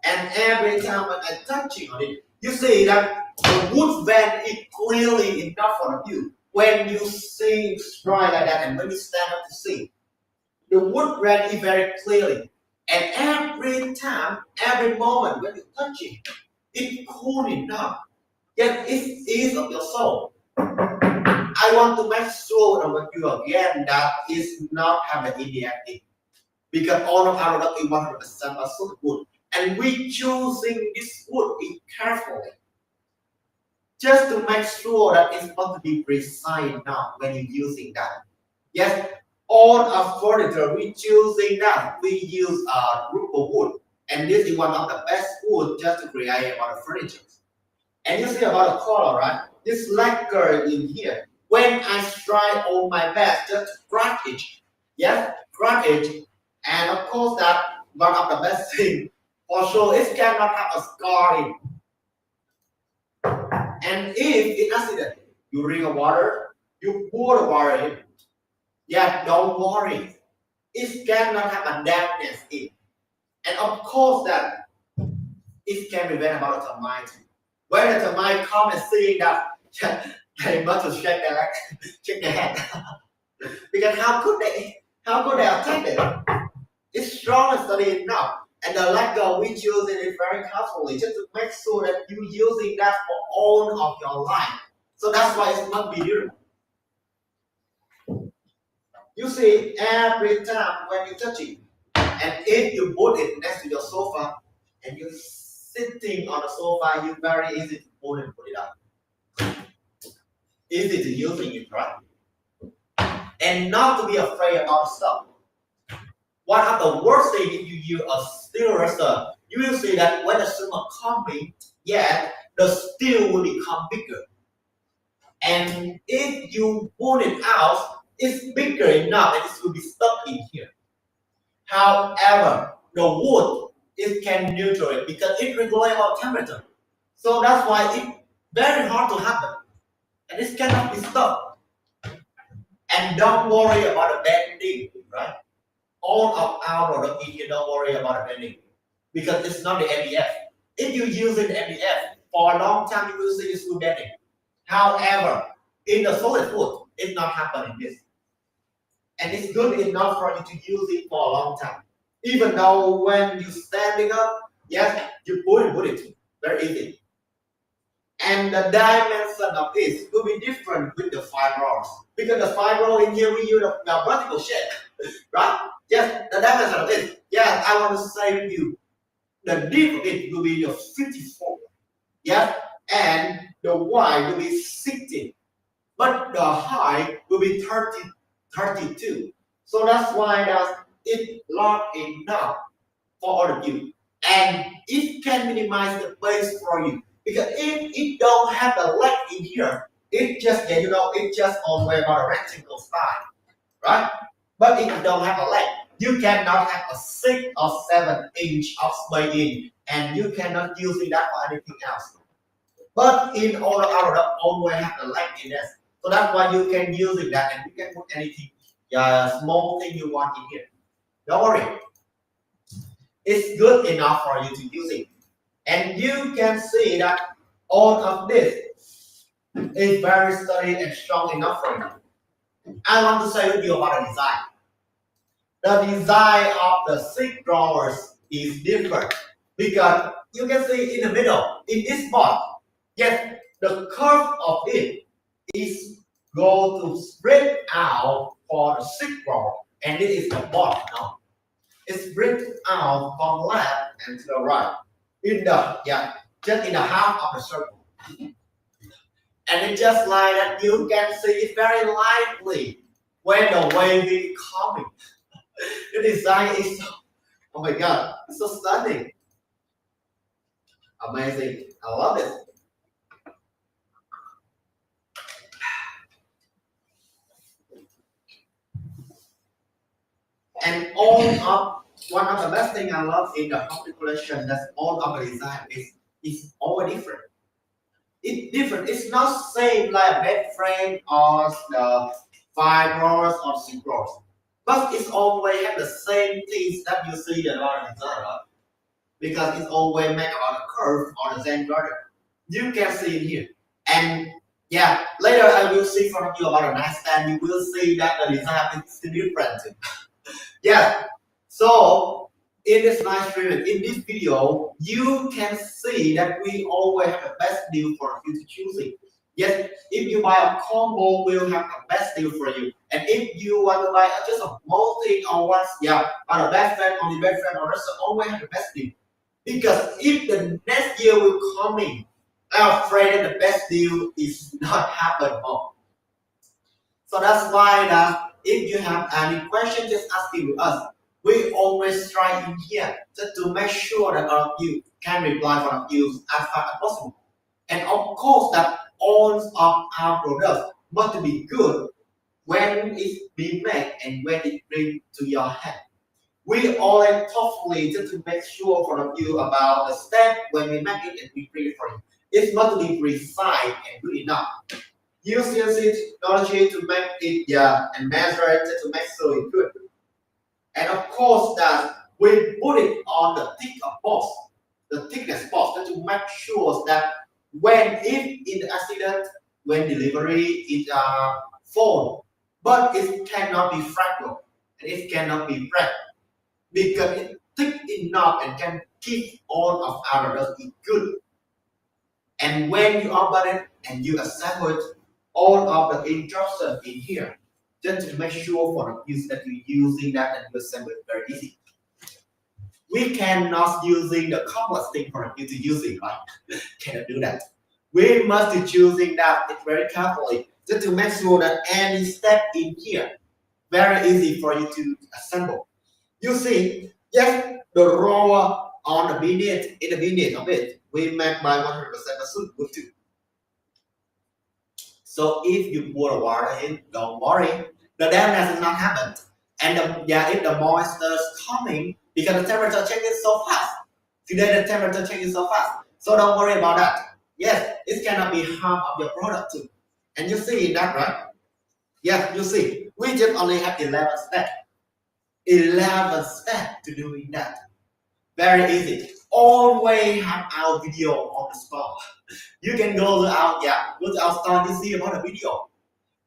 And every time when I touching on it, you see that the wood vent is clearly enough for you. When you see dry like that and when you stand up to see, the wood vent is very clearly. And every time, every moment when you touch it, it's cool enough. Yet it is of your soul. I want to make sure with you again that is not have an Indian because all of our product is 100% are solid wood, and we choosing this wood carefully, just to make sure that it's going to be precise enough when you're using that. Yes, all of furniture we choosing that we use Rupa wood, and this is one of the best wood just to create about the furniture. And you see about the color, right? This lacquer in here. When I strike on my bed, just scratch it. Yes, scratch it. And of course that one of the best thing for sure it cannot have a scar in. And if in accident, You drink a water, you pour the water in. Yeah, don't worry. It cannot have a dampness in. And of course that it can prevent about the termite. When the termite come and see that, they must shake their leg, shake their head. Because how could they attack it? It's strong and steady enough. And the lacquer we use it very carefully just to make sure that you're using that for all of your life. So that's why it must be durable. You see, every time when you touch it, and if you put it next to your sofa, and you're sitting on the sofa, you very easy to pull and put it up. Easy to using it, right? And not to be afraid about stuff. One of the worst things if you use a steel eraser, you will see that when the summer coming, the steel will become bigger. And if you pull it out, it's bigger enough and it will be stuck in here. However, the wood, it can neutral it because it regulates our temperature. So that's why it's very hard to happen. And it cannot be stopped. And don't worry about the bending, right? All of our product in here, don't worry about the bending. Because it's not the MDF. If you use the MDF for a long time, you will see it's still bending. However, in the solid wood, it's not happening this. And it's good enough for you to use it for a long time. Even though when you standing up, you put it very easy. And the dimension of this will be different with the fibers. Because the fiber in here we use the vertical shape, right? Yes, the dimension of this. Yes, I want to say with you, the deep of it will be 54. Yes, and the wide will be 60. But the high will be 32. So that's why it's long enough for all of you. And it can minimize the space for you. Because if it don't have the leg in here, it just it's just always about a rectangle style, right? But if you don't have a leg, you cannot have a 6 or 7 inch of space in, and you cannot use that for anything else. But in all of our product always have the leg in this. So that's why you can use that and you can put anything, small thing you want in here. Don't worry. It's good enough for you to use it. And you can see that all of this is very sturdy and strong enough for you. I want to say with you about the design. The design of the 6 drawers is different because you can see in the middle, in this part, the curve of it is going to spread out for the 6 drawer, and this is the bottom now. It's spread out from left and to the right. In the just in the half of the circle. And it's just like that you can see it very lightly when the wave is coming. The design is so, oh my god, it's so stunning. Amazing. I love it. And one of the best thing I love in the Hoppe collection that all of the design is all different. It's different. It's not same like bed frame or the 5 drawers or 6 drawers. But it's always have the same things that you see in our design, right? Because it's always make about a curve or the Zen garden. You can see it here. And later I will see from you about a nightstand. You will see that the design is different. So in this live stream, in this video, you can see that we always have the best deal for you to choose it. Yes, if you buy a combo, we'll have the best deal for you. And if you want to buy just a multi or once, on a bed frame, on the bed frame, or rest, always have the best deal. Because if the next year will coming, I'm afraid that the best deal is not happen more. So that's why that if you have any question, just ask it with us. We always try in here just to make sure that all of you can reply for you as fast as possible. And of course that all of our products must be good when it's being made and when it brings to your hand. We always thoughtfully just to make sure for you about the step when we make it and we bring it for you. It must be precise and good enough. use CNC technology to make it, and measure it to make sure it's good. And of course that we put it on the thickness box to make sure that when if in the accident, when delivery is fall, but it cannot be fragile and it cannot be break because it's thick enough and can keep all of our dust is good. And when you open it and you assemble it, all of the instructions in here, just to make sure for the use that you're using that and you assemble it very easy. We cannot using the complex thing for you to use it, right? Cannot do that. We must be choosing that it very carefully just to make sure that any step in here very easy for you to assemble. You see, yes, the roller on the beneath of it, we make by 100% the wood too. So if you pour water in, don't worry, the damage is not happened. And if the moisture is coming, because the temperature changes so fast. Today the temperature changes so fast. So don't worry about that. Yes, it cannot be harm of your product too. And you see that, right? Yes, you see, we just only have 11 steps. 11 steps to doing that. Very easy. Always have our video on the store. You can go to our store to see about the video.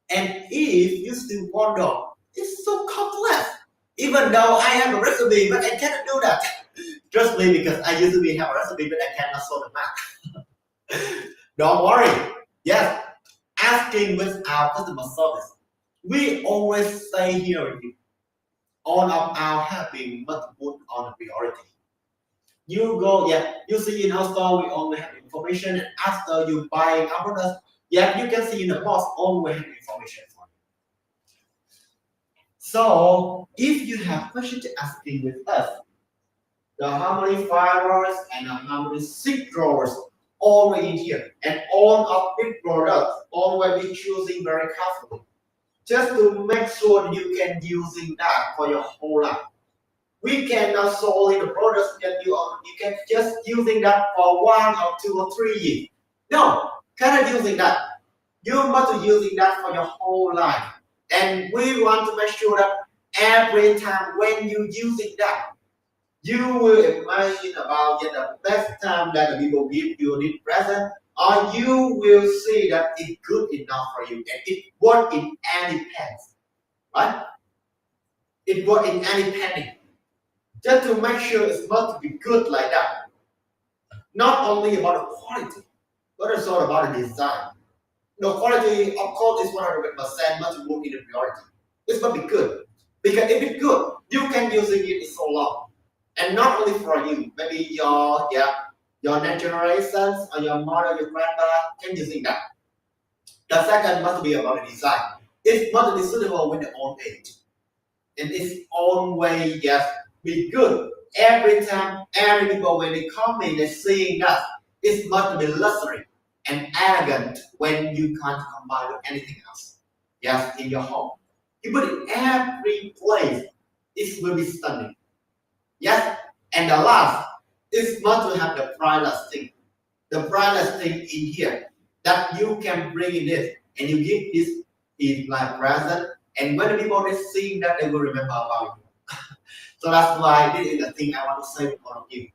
And if you still wonder, it's so complex. Even though I have a recipe, but I cannot do that. Trust me, because I usually have a recipe, but I cannot solve the math. Don't worry. Yes, asking with our customer service. We always say here with you, all of our helping must put on the priority. You go, you see in our store, we only have information, and after you buy our products, you can see in the box, always have information for you. So, if you have questions asking with us, the harmony fibers and the harmony zip drawers always in here, and all of big products always be choosing very carefully, just to make sure you can using that for your whole life. We cannot solely the products that you can just using that for 1 or 2 or 3 years. No, cannot using that. You must be using that for your whole life. And we want to make sure that every time when you using that, you will imagine about the best time that the people give you this present, or you will see that it's good enough for you and it works in any pants, right? It works in any penny. Just to make sure it's not to be good like that. Not only about the quality, but also about the design. The quality, of course, is 100% must work in the priority. It's must be good. Because if it's good, you can use it so long. And not only for you, maybe your next generations or your mother, your grandpa can use that. The second must be about the design. It must be suitable with the old age. In its own way, be good. Every time, every people when they come in, they're seeing that it must be luxury and elegant when you can't combine with anything else. Yes, in your home. You put it every place, it will be stunning. Yes, and the last is not to have the priceless thing. The priceless thing in here that you can bring in this and you give this is like present. And when the people they see that they will remember about you. So that's why this is the thing I want to say to all of you.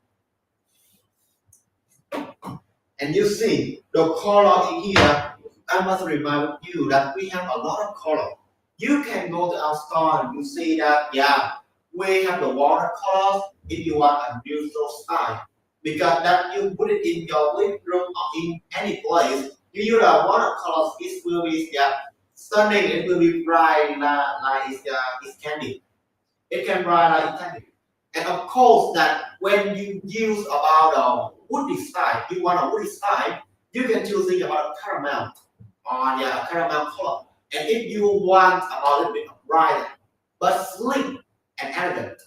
And you see the color in here, I must remind you that we have a lot of color. You can go to our store and you see that we have the watercolors if you want a neutral style. Because that you put it in your living room or in any place, you use a watercolors, it will be stunning, it will be bright like it's candy. It can bright like candy. And of course that when you use about a woody style, you want a woody style, you can choose about caramel or caramel color. And if you want a little bit of bright but slim and elegant,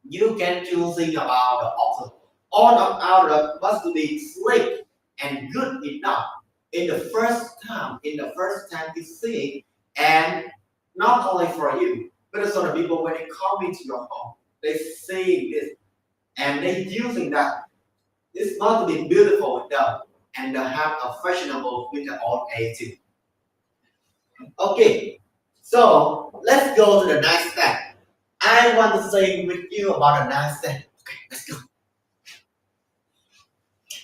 you can choose about the ochre. All of our must be slick and good enough in the first time you see, and not only for you, but also the people when they come into your home, they see this and they using that. It's not to be beautiful with them and they have a fashionable with the old age too. Okay, so let's go to the next step. I want to say with you about the next step. Okay, let's go.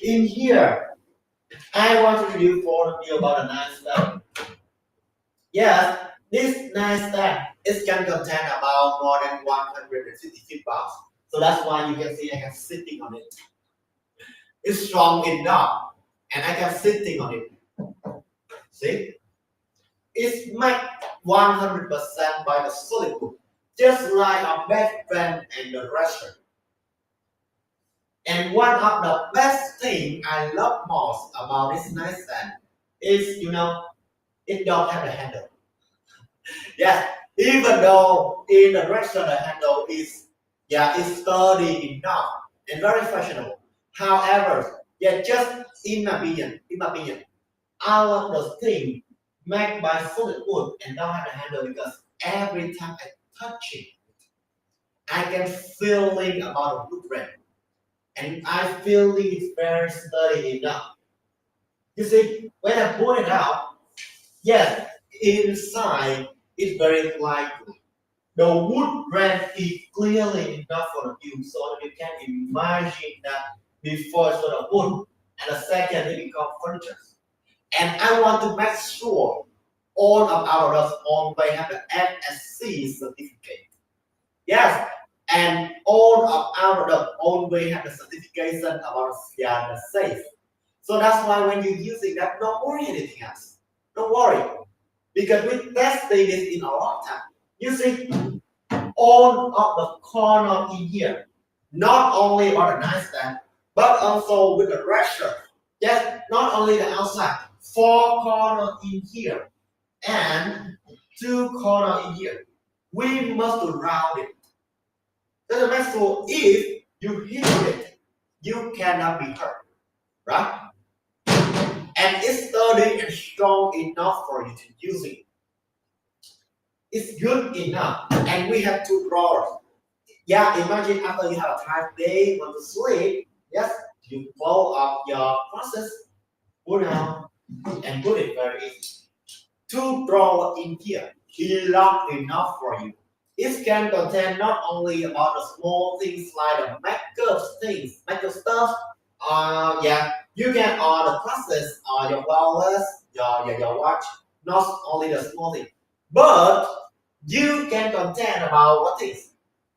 In here, I want to inform you about the next step. Yes, this next step is can contain about more than 150 pounds. So that's why you can see I am sitting on it. It's strong enough, and I can sitting on it. See? It's made 100% by the solid wood, just like a best friend and the restaurant. And one of the best thing I love most about this nightstand is, it don't have a handle. Yes, even though in the restaurant the handle is sturdy enough and very fashionable. However, just in my opinion, I love the thing made by solid wood and don't have a handle because every time I touch it, I can feeling about the wood grain. And I feel it's very sturdy enough. You see, when I pull it out, yes, inside it's very lightly. The wood grain is clearly enough for you, so that you can imagine that before it's sort of wood, and the second it becomes furniture. And I want to make sure all of our always have the FSC certificate. Yes, and all of our always have the certification about the safe. So that's why when you're using that, don't worry anything else. Don't worry. Because we tested this in a long time. You see, all of the corner in here, not only on the nightstand, but also with the restroom. Yes, not only the outside, four corner in here and two corner in here. We must round it. Doesn't matter if you hit it, you cannot be hurt, right? And it's sturdy and strong enough for you to use it. It's good enough, and we have two drawers. Yeah, imagine after you have a tired day, want to sleep. Yes, you pull up your process, put out, and put it very easy. Two drawers in here, locked enough for you. It can contain not only about the small things like the makeup stuff. You can the process, your wallets, your watch. Not only the small thing, but you can contain about what things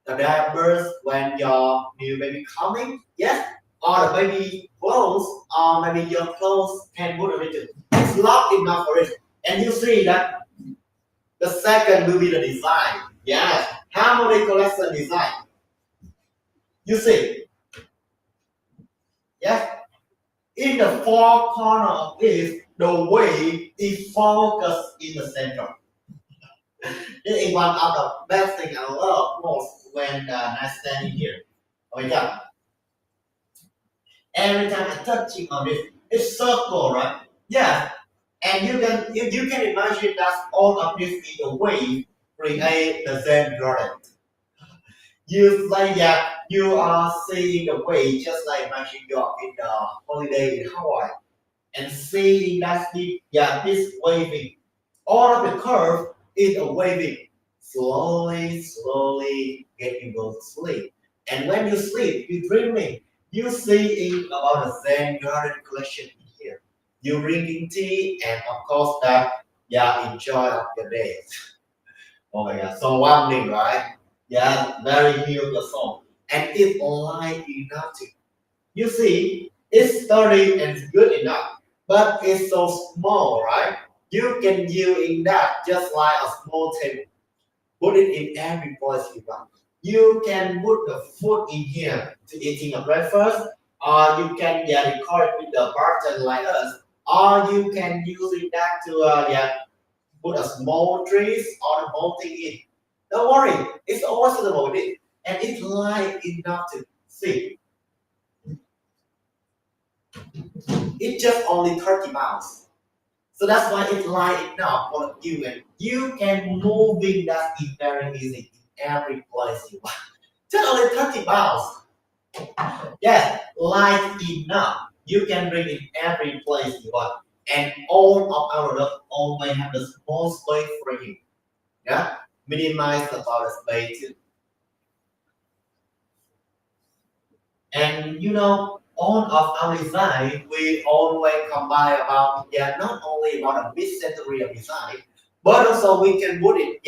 the diapers when your new baby coming, yes, or the baby clothes, or maybe your clothes can put it. It's locked enough for it, and you see that the second will be the design. Yes, Harmony Collection design. You see, yes, in the four corner of this, the way is focused in the center. This is one of the best thing I love most when I stand in here. Oh my god. Every time I touching on this, it's circle, right? Yeah. And you can imagine that all of this is a way create the Zen garden. You like that you are seeing the way just like imagine you're in the holiday in Hawaii and seeing that this waving. All of the curve is a waving. Slowly get you go to sleep. And when you sleep, you dreaming. You seeing about the Zen garden collection here. You drinking tea and of course that enjoy of your day. Oh my god, so warming, right? Yeah, very beautiful. And it's light enough to. You see, it's sturdy and it's good enough, but it's so small, right? You can use in that just like a small table. Put it in every place you want. You can put the food in here to eating a breakfast, or you can record with the bartender like us, or you can use it that to put a small trees or a small thing in. Don't worry, it's always suitable with it, and it's light enough to see. It's just only 30 pounds. So that's why it's light enough for you, and you can move in that is very easy in every place you want. Just only 30 pounds. Yes, light enough. You can bring in every place you want. and all of our products always have the small space for you. Yeah, minimize about the space too. And all of our design, we always combine about not only about a mid-century of design, but also we can put it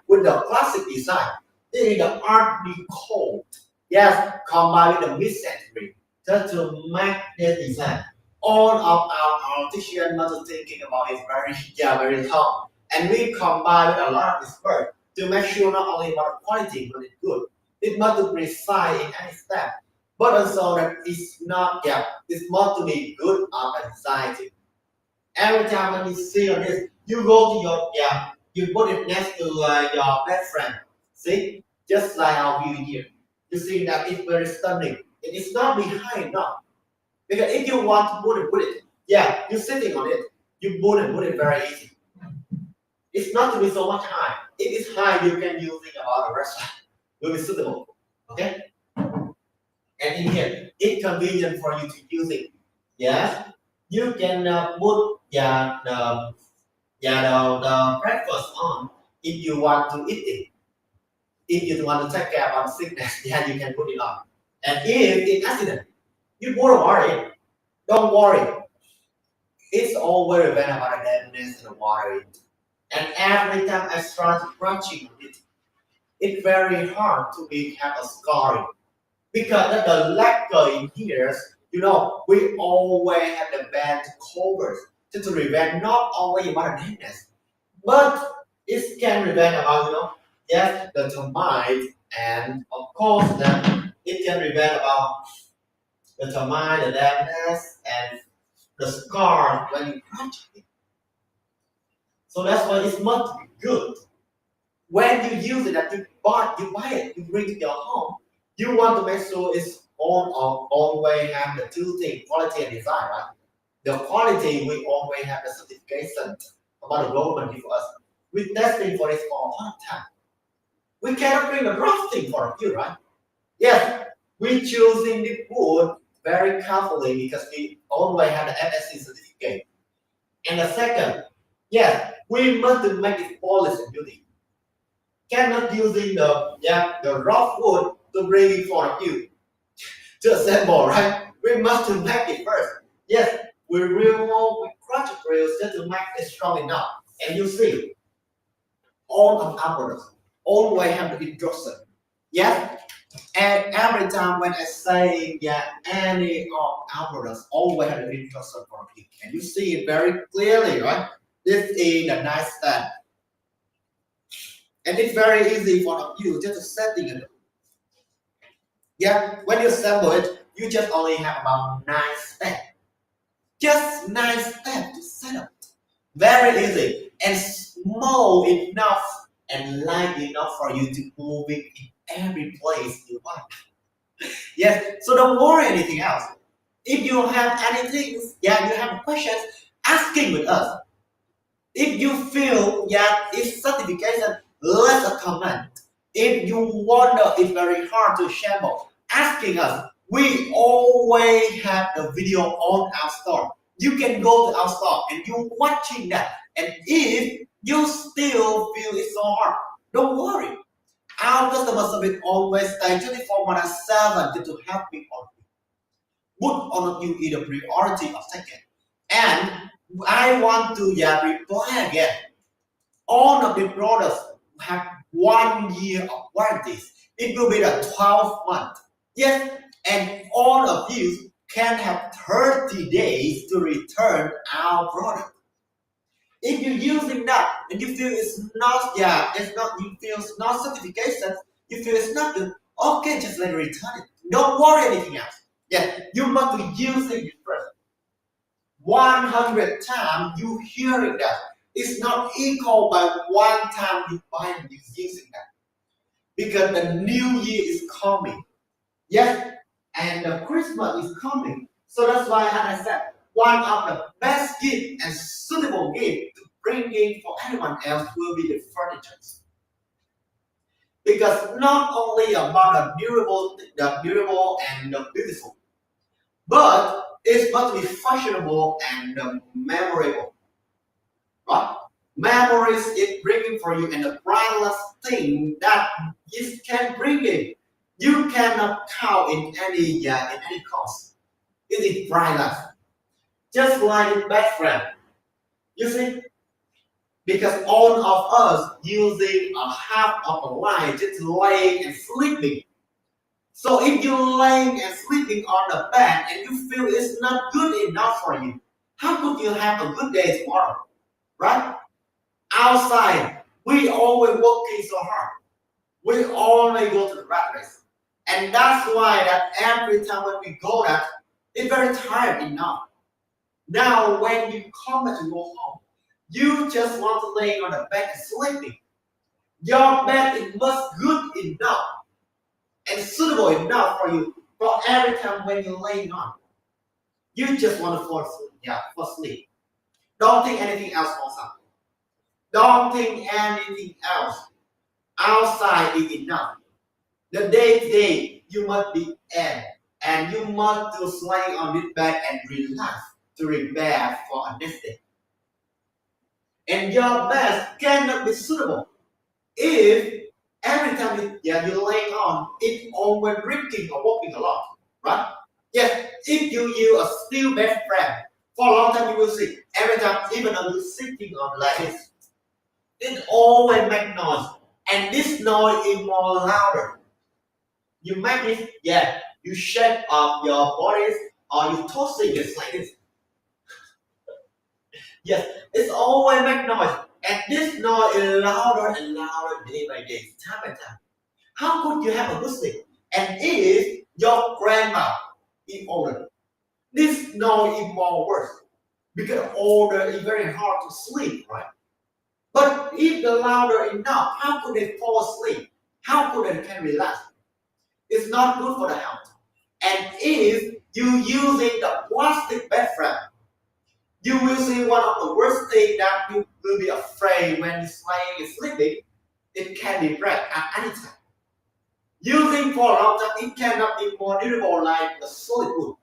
with the classic design. This is the Art Deco. Yes, combine with the mid-century just to make this design. All of our artisan method thinking about it very long, and we combine with a lot of expert to make sure not only about the quality but it's good. It must be precise in any step but also that it's not it's not to be good on anxiety. Every time when you see on this, you go to your you put it next to your best friend. See, just like our view here, you see that it's very stunning. It is not behind, no, because if you want to put it, you're sitting on it, you put it very easy. It's not to be so much high. If it's high, you can use it about the restaurant. Will be suitable. Okay. And in here, it's convenient for you to use it. Yes, you can put the breakfast on if you want to eat it. If you want to take care about sickness, you can put it on. And if it's accident, you won't worry. Don't worry. It's all very bad about the dampness and the water. And every time I start crunching it, it's very hard to have a scarring because the lacquer in here, we always have the band covers to prevent not only about dampness, but it can prevent about the termites and of course then it can prevent about the termite, the dampness, and the scar when you crunch it. So that's why it's must be good. When you use it, that you buy it, you bring it to your home. You want to make sure it's always have the two things, quality and design, right? The quality we always have the certification about the government give us. We testing for it for a long time. We cannot bring the wrong thing for you, right? Yes, we choosing the wood very carefully because we always have the FSC certificate. And the second, yes, we must make it flawless and beauty. Cannot using the rough wood to bring it for you to assemble, right? We must to make it first. Yes, we crush it real just to make it strong enough. And you see, all of our products always have the instruction. Yes, and every time when I say any of our products always have the instruction for you, and you see it very clearly, right? This is the nice stand. And it's very easy for you just to setting it. When you assemble it, you just only have about 9 steps. Just 9 steps to set up. Very easy and small enough and light enough for you to move it in every place you want. Yes, so don't worry anything else. If you have anything, you have questions, asking with us. If you feel it's certification, let us comment. If you wonder it's very hard to shamble, asking us, we always have the video on our store. You can go to our store and you're watching that. And if you still feel it's so hard, don't worry. Our customer service always stay 24/7 to help you on. Put on you either priority or second. And I want to reply again. All of the products have 1 year of warranties. It will be the 12 month. Yes, and all of you can have 30 days to return our product. If you're using that and you feel it's not, you feel it's not certification, you feel it's not good, okay, just let it return it. Don't worry anything else. You must be using it first. 100 times you hearing that. It's not equal by 1 time you buy and using that. Because the new year is coming. Yes, and the Christmas is coming. So that's why, as I said, one of the best gift and suitable gift to bring in for anyone else will be the furniture. Because not only about the durable and the beautiful, but it must be functionable and memorable. Right? Memories is bringing for you, and the priceless thing that it can bring it. You cannot count in any cost. It is priceless. Just like a best friend. You see, because all of us using a half of a life just laying and sleeping. So if you're laying and sleeping on the bed and you feel it's not good enough for you, how could you have a good day tomorrow? Right? Outside, we always working so hard. We always go to the rat race. And that's why that every time when we go that, it's very tired enough. Now when you come back to go home, you just want to lay on the bed and sleeping. Your bed is must good enough and suitable enough for you for every time when you're laying on. You just want to fall asleep. Fall asleep. Don't think anything else also. Don't think anything else. Outside is enough. The day to day you must be in and you must just lay on this bed and relax to prepare for a next day. And your best cannot be suitable if every time you're laying on, it's always drinking or walking a lot, right? Yes, if you use a still best friend for a long time, you will see every time, even though you're sitting on like this, it always make noise, and this noise is more louder. You make it, you shake up your bodies or you tossing it like this. Yes, it's always make noise. And this noise is louder and louder day by day, time by time. How could you have a good sleep? And if your grandma is older, this noise is more worse. Because older is very hard to sleep, right? But if the louder enough, how could they fall asleep? How could they can relax? It's not good for the health. And if you using the plastic bed frame, you will see one of the worst things that you will be afraid when you're lying and sleeping. It can be break at any time. Using for a long time, it cannot be more durable like the solid wood.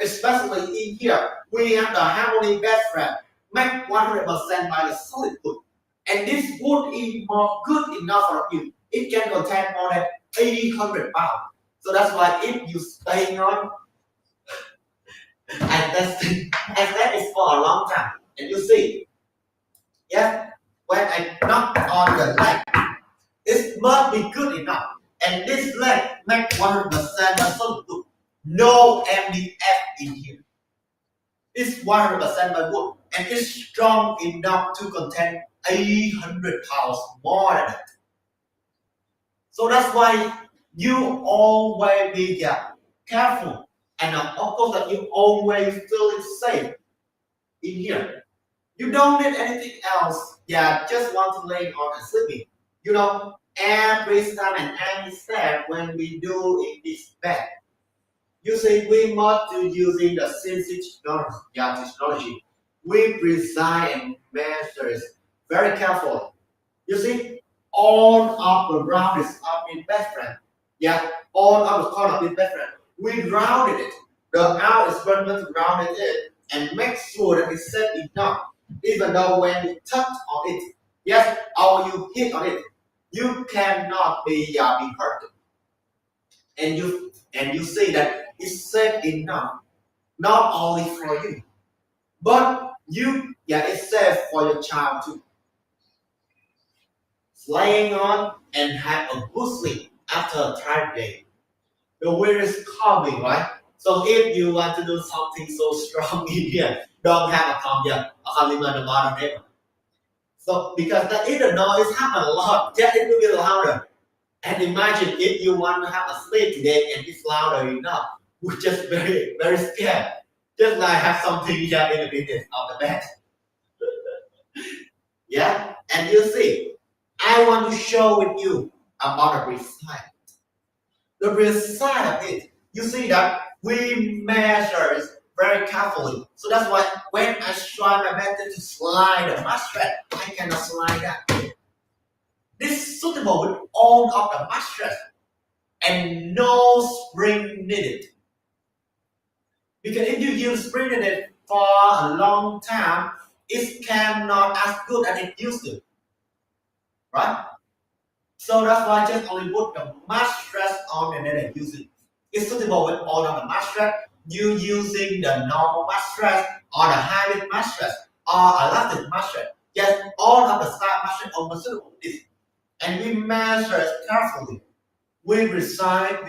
Especially in here, we have the Harmony bed frame made 100% by the solid wood. And this wood is more good enough for you. It can contain more than 800 pounds. So that's why if you stay on and that is for a long time. And you see, when I knock on the leg, it must be good enough. And this leg make 100% solid wood. No MDF in here. It's 100% by wood. And it's strong enough to contain 800 pounds more than that. So that's why you always be careful. And of course that you always feel safe in here. You don't need anything else. Just want to lay on and sleeping. Every time and every step when we do in this bed, you see we must do using the sensing technology. We precise and measure very carefully. You see, all of the round is up in bed frame. All of the corner of the bed frame. We rounded it. The out is rounded it and make sure that it's set enough. Even though when you touch on it, or you hit on it, you cannot be hurt. And you see that it's safe enough, not only for you, but it's safe for your child too. Laying on and have a good sleep after a tired day. The weather is calming, right? So if you want to do something so strong in here, don't have a calming on the bottom table. So because if the noise happen a lot, it will be louder. And imagine if you want to have a sleep today and it's louder enough, we're just very, very scared. Just like have something in the business of the bed. And you see, I want to show with you about the reside. The reside of it, you see that we measure it very carefully. So that's why when I try my method to slide the mattress, I cannot slide that. This is suitable with all of the mattress and no spring needed. Because if you use printed for a long time, it cannot as good as it used to, right? So that's why just only put the mattress on and then use it. It's suitable with all of the mattress. You using the normal mattress or the hybrid mattress or elastic mattress. Yes, all of the style mattress are suitable with this. And we measure it carefully. We recite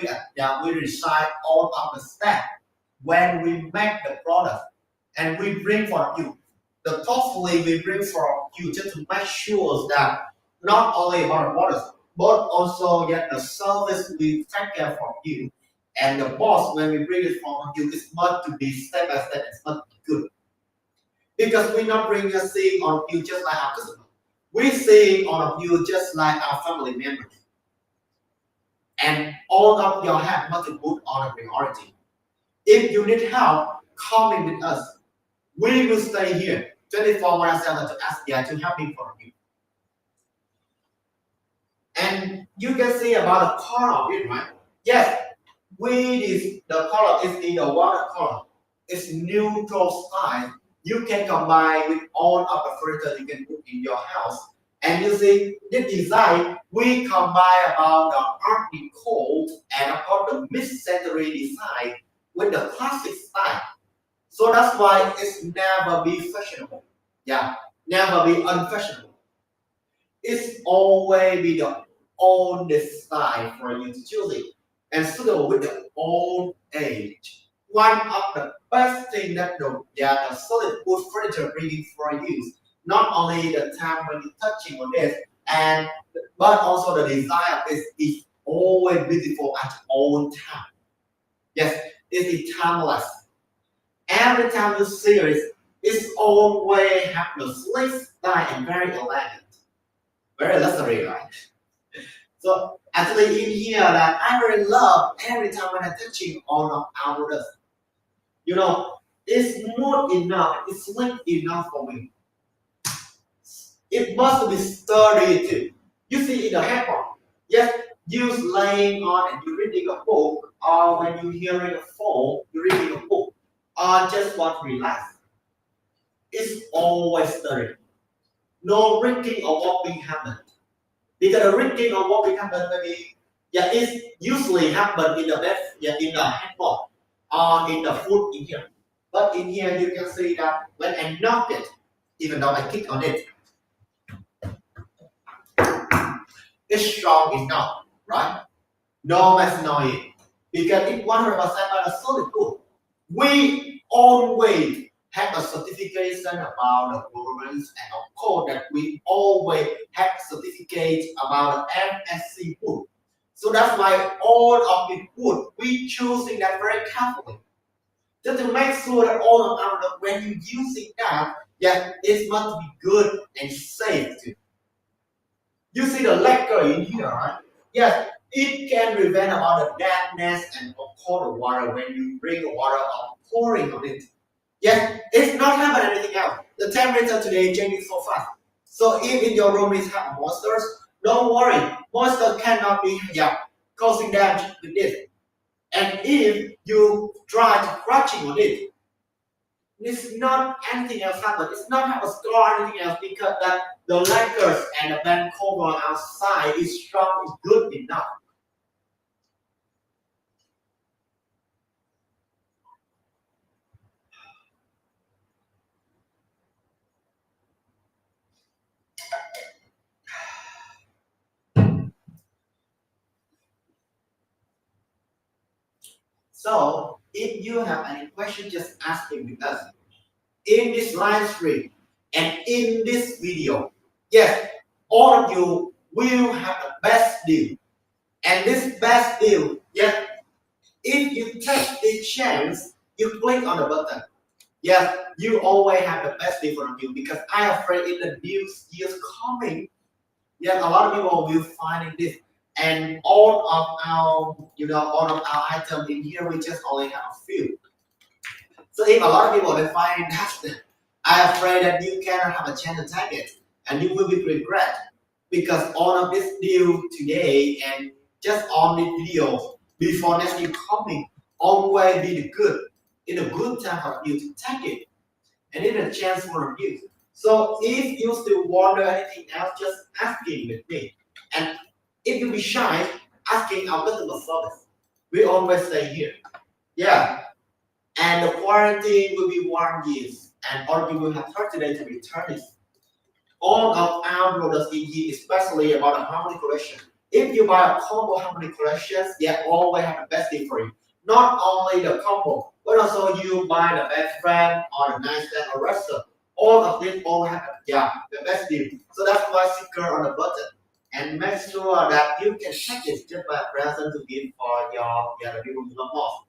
all of the steps when we make the product and we bring for you. The thoughtfully we bring for you just to make sure that not only about the products, but also get the service we take care from you. And the boss, when we bring it from you, it's must to be step by step, it's must be good. Because we not bring a thing on you just like our customer. We see on you just like our family members. And all of your help must be put on a priority. If you need help, coming with us. We will stay here 24/7 to ask you to help me for you. And you can see about the color of it, right? Yes, the color is in the watercolor. It's neutral style. You can combine with all of the furniture you can put in your house. And you see, this design, we combine about the Art Deco and about the mid-century design with the classic style. So that's why it's never be fashionable. Yeah, never be unfashionable. It's always be the old style for you to choose it and suitable with the old age. One of the best thing that the solid wood furniture bringing for you, not only the time when you're touching on this, and but also the design of this is always beautiful at all time. Yes, it is timeless. Every time you see it, it's always have the sleek style and very elegant, very luxury, right? So actually in here that I really love every time when I touching on our products. You know, it's not enough, it's sleek enough for me. It must be sturdy too. You see in the headphone, yes, you laying on and you're reading a book, or when you're hearing a phone, you're reading a book, or just want to relax. It's always sturdy. No rigging or walking happen. Because the rigging or walking happen maybe it usually happen in the bed, in the headphone or in the foot in here. But in here you can see that when I knock it, even though I kick on it, it's strong enough, right? No mass noise. Because it's 100% by the solid wood. We always have a certification about the governments and of course that we always have certificates about the MSC wood. So that's why all of the wood we choosing that very carefully. Just to make sure that all of our when you using that, it must be good and safe too. You see the lacquer in here, right? Yes, it can prevent about the dampness and of course the water when you bring the water or pouring on it. Yes, it's not happening anything else. The temperature today is changing so fast. So if in your room is have monsters, don't worry. Monster cannot be causing damage with this. And if you try to crushing on it, it's not anything else happen. It's not have a scar or anything else because that the lacquers and the band cover outside is strong, is good enough. So if you have any question, just ask me with us. In this live stream and in this video, yes, all of you will have the best deal. And this best deal, yes, if you take the chance, you click on the button. Yes, you always have the best deal for you because I am afraid in the new years coming, yes, a lot of people will find this. And all of our items in here, we just only have a few. So if a lot of people they find that, I'm afraid that you cannot have a chance to take it, and you will be regret because all of this deal today and just on this video before next year coming always be the good. it's a good time for you to take it, and it's a chance for you. So if you still wonder anything else, just asking with me. And if you be shy, asking our customer service. We always say here. Yeah. And the quarantine will be 1 year, and or you will have 30 days to return it. All of our products in here, especially about the harmony collection. If you buy a combo harmony collections, they always have the best deal for you. Not only the combo, but also you buy the best friend or the nightstand or restaurant. All of this all have the best deal. So that's why sticker on the button. And make sure that you can check it just by present to give for the people you love most.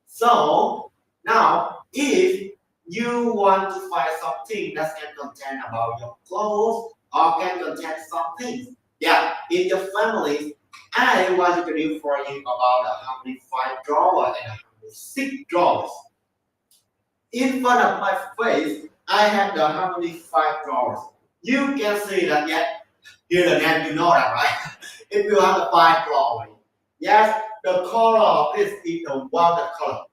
So now if you want to find something that can contain about your clothes or can contain something. Yeah, in your family, I want to review for you about how many 5 drawers and how many 6 drawers. In front of my face, I have the how many 5 drawers. You can see that yet. Here the name, you know that, right? If you have the 5 drawers, yes, the color of this is the walnut color.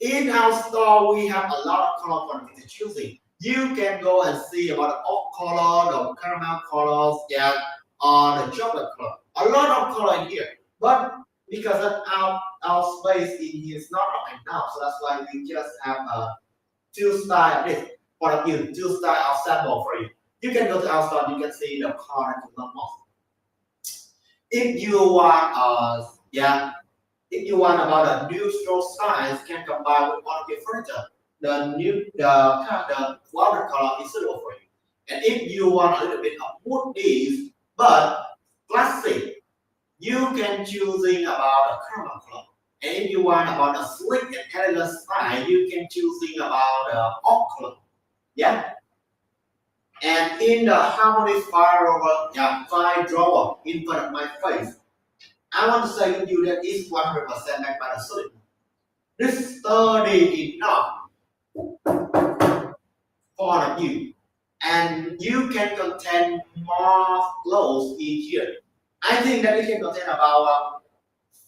In our store, we have a lot of color for you to choosing. You can go and see about the oak color, the caramel colors, yeah, or the chocolate color. A lot of color in here. But because of our space in here is not enough, so that's why we just have a 2 style of this for you, 2 style of sample for you. You can go to our store, you can see the color and the most. If you want, if you want about a neutral size, can combine with one of your furniture. The watercolor is suitable for you. And if you want a little bit of woody but classic, you can choosing about a caramel color. And if you want about a slick and elegant style, you can choosing about the oak color. Yeah. And in the harmony 5 drawer in front of my face, I want to say to you that it's 100% made by the solid. This study enough for you, and you can contain more clothes each year. I think that it can contain about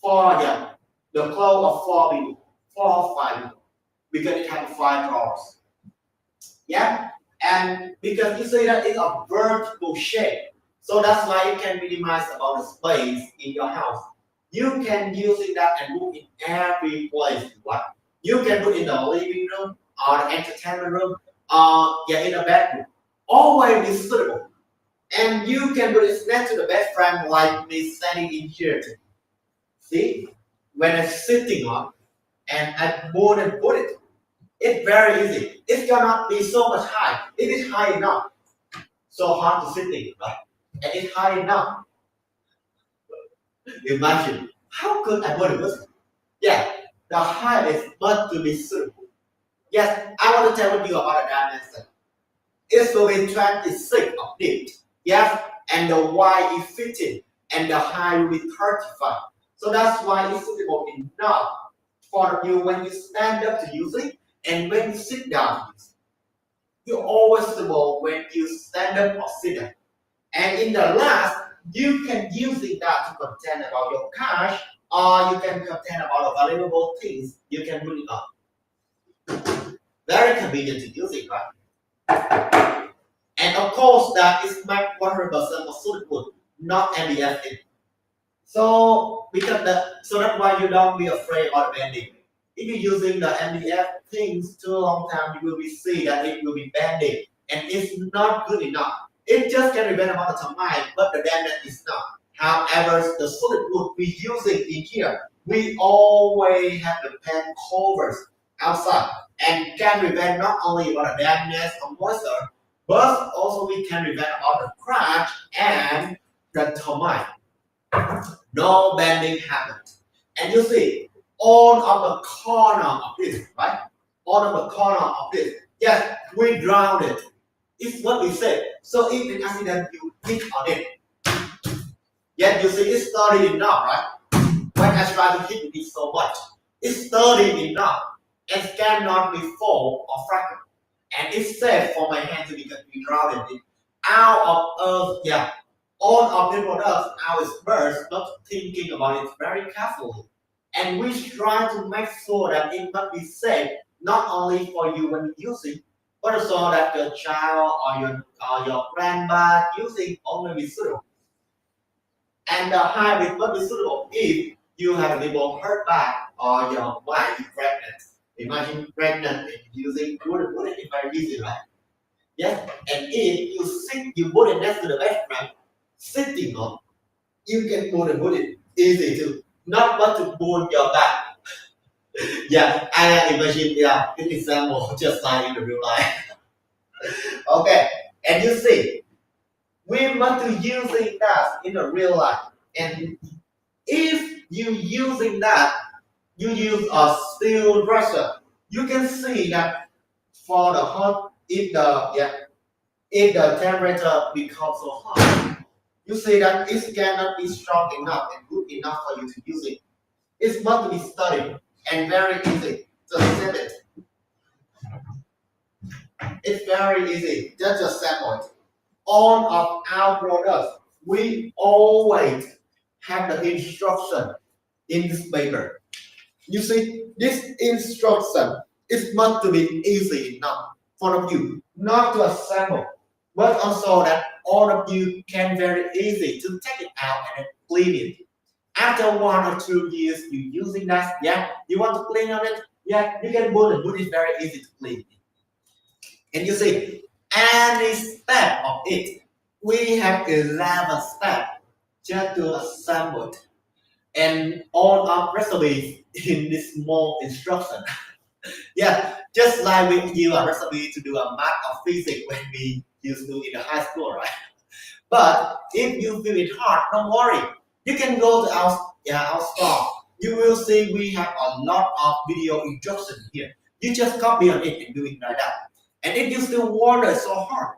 4, the clothes of 4 people, 4 or 5 people, because it has 5 drawers. Yeah, and because you see that it's a vertical shape. So that's why you can minimize about the space in your house. You can use that and move in every place you want. You can put in the living room or the entertainment room or in the bedroom. Always be suitable. And you can put it next to the best friend like me standing in here. See? When I'm sitting on and I move and put it, it's very easy. It cannot be so much high. It is high enough. So hard to sitting, right? And it's high enough. Imagine how could I want it? Yeah, the height is meant to be suitable. Yes, I want to tell you about the dimension. It will be 26 of it. Yes, and the wide is 15, and the height will be 35. So that's why it's suitable enough for you when you stand up to use it, and when you sit down. You're always suitable when you stand up or sit down. And in the last, you can use that to contain about your cash, or you can contain about valuable things. You can put it up. Very convenient to use it, right? And of course, that is made 100% of solid wood, not MDF in. So so that's why you don't be afraid of bending. If you're using the MDF things too long time, you will see that it will be bending, and it's not good enough. It just can prevent about the termite, but the damage is not. However, the solid wood we using in here, we always have the paint covers outside and can prevent not only about the damage or moisture, but also we can prevent about the crack and the termite. No bending happens. And you see, all of the corner of this, right? All of the corner of this, yes, we drowned it. It's what we said. So if in accident you hit on it, yet you see it's sturdy enough, right? When I try to hit it so much, it's sturdy enough and cannot be fall or fractured. And it's safe for my hand to be drowned it out of earth, all of the products, our birds not thinking about it very carefully. and we try to make sure that it must be safe not only for you when using, but also that your child or your grandma using only be suitable. And the habit must be suitable if you have a newborn hurt back or your wife is pregnant. Imagine pregnant and using wouldn't be very easy, right? Yes. And if you sit, you put it next to the background, sitting on, you can put it easy too. Not but to put your back. Yeah, I imagine this example just like in the real life. Okay, and you see, we must to using that in the real life. And if you using that, you use a steel dresser. You can see that for the hot, if the temperature becomes so hot, you see that it cannot be strong enough and good enough for you to use it. It's must be studied and very easy to set it. It's very easy. Just a sample. All of our products, we always have the instruction in this paper. You see, this instruction is meant to be easy enough for you, not to assemble, but also that all of you can very easy to take it out and clean it. After 1 or 2 years, you using that, yeah, you want to clean on it, yeah, you can put it, it's very easy to clean. And you see, any step of it, we have 11 steps just to assemble it. And all of recipes in this small instruction. Yeah, just like we use a recipe to do a math or physics when we used to in the high school, right? But if you feel it hard, don't worry. You can go to our store. You will see we have a lot of video instructions here. You just copy on it and do it like that. And if you still wonder so hard,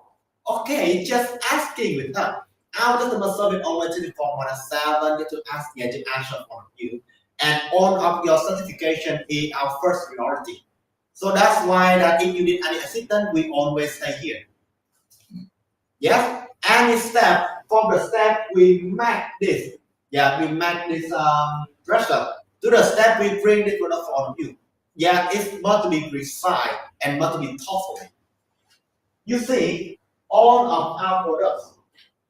okay, just asking with her. Our customer service always 24/7 to ask you to answer for you. And all of your certification is our first priority. So that's why that if you need any assistance, we always stay here. Yes, any step from the step we make this. Yeah, we make this dresser. To the step we bring this product for you. Yeah, it's must be precise and must be thoughtful. You see, all of our products,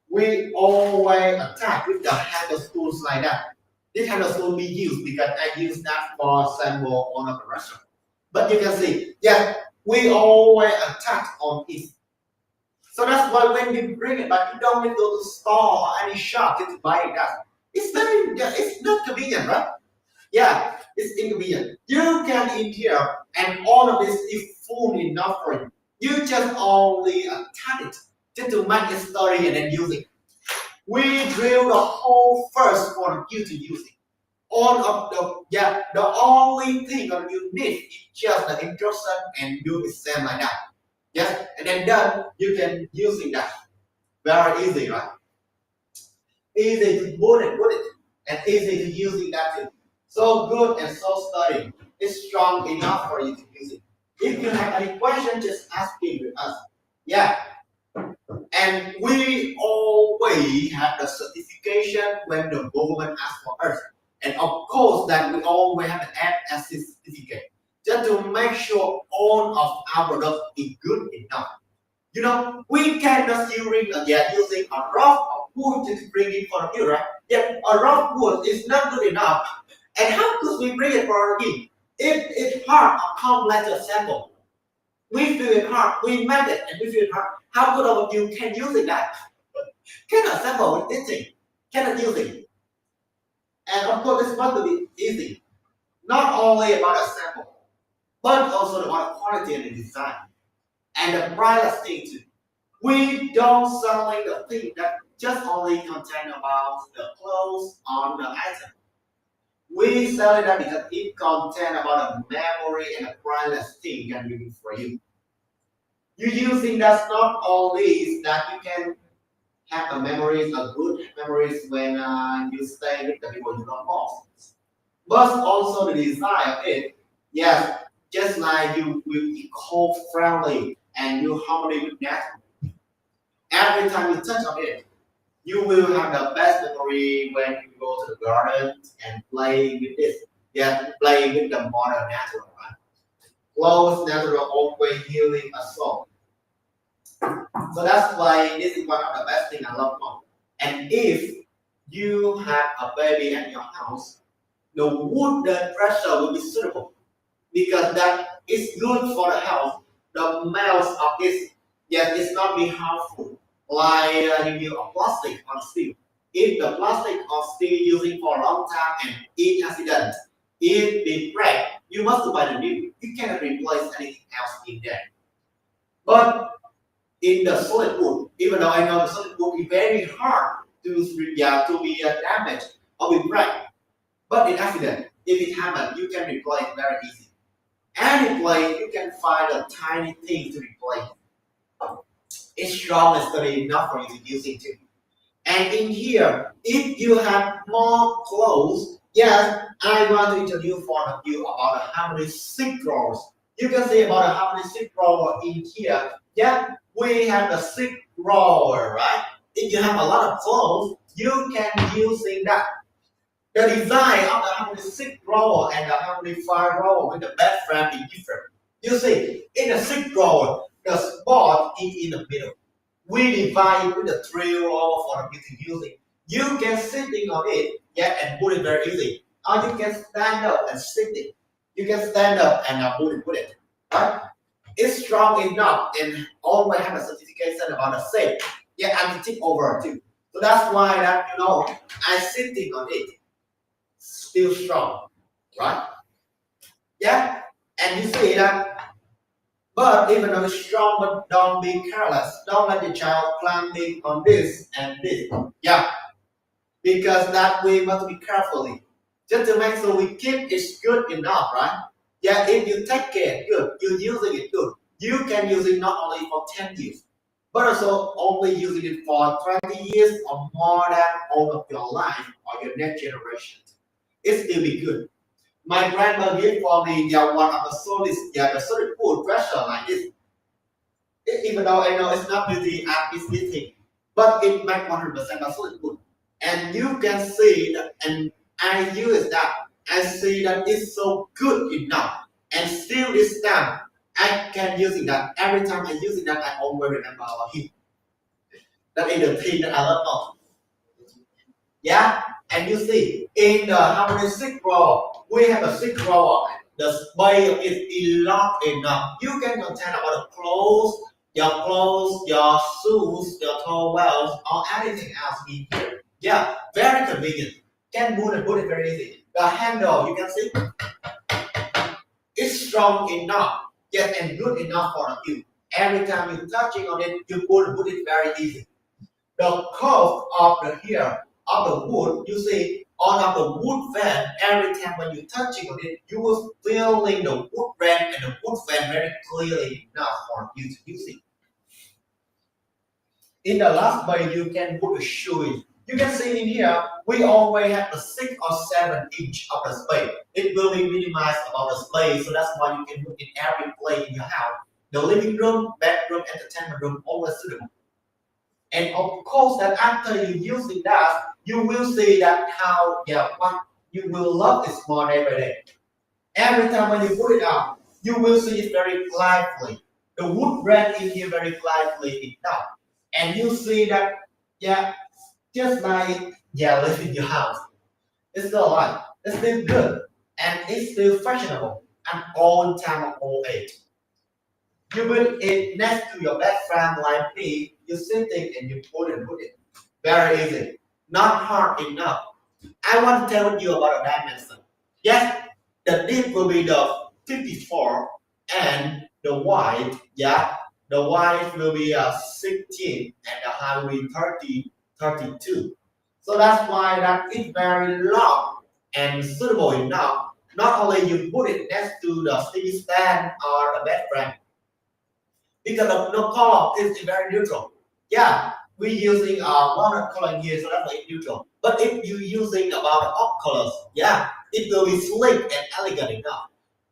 we always attack with the handle tools like that. This handle tool we use because I use that for sample on the restaurant. But you can see, yeah, we always attack on it. So that's why when you bring it back, you don't need to go to store or any shop to buy that. It's not convenient, right? Yeah, it's inconvenient. You can in here, and all of this is full enough for you. You just only attack it just to make it story and then use it. We drill the whole first for you to use it. All of the only thing that you need is just the instruction and do it same like that. Yes, and then done, you can using that. Very easy, right? Easy to put it, and easy to using that too. So good and so study. It's strong enough for you to use it. If you have any question, just ask it with us. Yeah. And we always have the certification when the government asks for us. And of course that we always have the FSC certificate. Just to make sure all of our products is good enough. You know, we cannot using a rough wood to bring it for you, right? Yet a rough wood is not good enough. And how could we bring it for you? If it's hard or complex assemble, we feel it hard, we make it and we feel it hard. How good of you can use it that? Cannot assemble with this thing, cannot use it. And of course, this must be easy. Not only about assemble, but also about quality and the design. And the price thing too. We don't sell the thing that just only contain about the clothes on the item. We sell it that because it contains about a memory and a priceless thing can be for you. You using that not only is that you can have a memories, a good memories when you stay with the people you love most, but also the design of it. Yes, just like you will be eco-friendly and you harmony with nature. Every time you touch on it, you will have the best memory when you go to the garden and play with this. playing with the modern natural, right? Close natural always healing a soul. So that's why this is one of the best thing I love most. And if you have a baby at your house, the wooden pressure will be suitable because that is good for the health. The males of this, yes, it's not be harmful like if you are plastic or steel. If the plastic or steel using for a long time and it accident, it be break, you must buy the new. You cannot replace anything else in there. But in the solid wood, even though I know the solid wood is very hard to be damaged or be break, but in accident, if it happens, you can replace very easy. Any place you can find a tiny thing to replace. It's strong and sturdy enough for you to use it too. And in here, if you have more clothes, yes, I want to introduce for you about the Harmony 6 drawers. You can see about the Harmony 6 drawer in here. Yeah, we have the 6 drawer, right? If you have a lot of clothes, you can using that. The design of the Harmony 6 drawer and the Harmony 5 drawer with the bed frame is different. You see, in the 6 drawer, the spot is in the middle. We divide it with the 3 drawer for you to use it. You can sitting on it, yeah, and put it very easy. Or you can stand up and sit it. You can stand up and put it. Right? It's strong enough and always have a certification about the safe. Yeah, anti-tip over too. So that's why that I sitting on it. Still strong, right? Yeah, and you see that. But even though it's strong, but don't be careless. Don't let the child climbing on this and this. Yeah, because that we must be carefully. Just to make sure we keep it good enough, right? Yeah, if you take care good, you're using it good. You can use it not only for 10 years, but also only using it for 20 years or more than all of your life or your next generation. It still be good. My grandma gave for me one of the solid wood pressure like this. Even though I know it's not beauty art is this thing, but it makes 100% of solid wood. And you can see that, and I use that. I see that it's so good enough, and still this time I can use that. Every time I use that, I always remember about him. That is the thing that I love most. Yeah, and you see, in the Harmony 6 drawer, we have a 6 drawer. The space is not enough. You can contain about the clothes, your shoes, your towels, or anything else in here. Yeah, very convenient. Can move and put it very easy. The handle, you can see, it's strong enough, yes, and good enough for you. Every time you're touching on it, you put it very easy. The curve of the here of the wood, you see, on of the wood fan, every time when you're touching on it, you will feeling the wood fan and the wood fan very clearly enough for you to use it. In the last way, you can put a shoe in. You can see in here, we always have the 6 or 7 inch of the space. It will be minimized about the space, so that's why you can put in every place in your house. The living room, bedroom, entertainment room, always suitable. And of course, that after you using that, you will see that how what you will love this more day by day. Every time when you put it out, you will see it very lively. The wood grain in here very lively enough, and you see that just like live in your house. It's still alive. It's still good, and it's still fashionable and all time of old age. You put it next to your bed frame like me. You sitting and you put it. Very easy. Not hard enough. I want to tell you about the dimension. Yes, the deep will be the 54 and the wide, the wide will be 16 and the height will be 32. So that's why that is very long and suitable enough. Not only you put it next to the TV stand or the bed frame, because the color is very neutral. Yeah, we're using one color here, so that's like neutral. But if you're using about off colors, it will be sleek and elegant enough.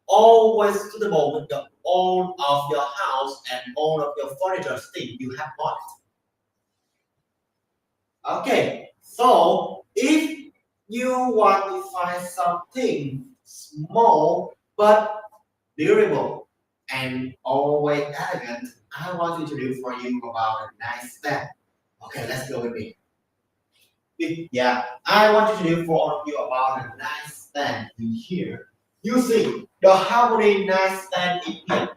Always suitable with the all of your house and all of your furniture thing you have bought. Okay, so if you want to find something small but durable and always elegant, I want to introduce for you about a nightstand. Okay, let's go with me. Yeah, I want to introduce for you about a nightstand in here. You see, the Harmony nightstand in here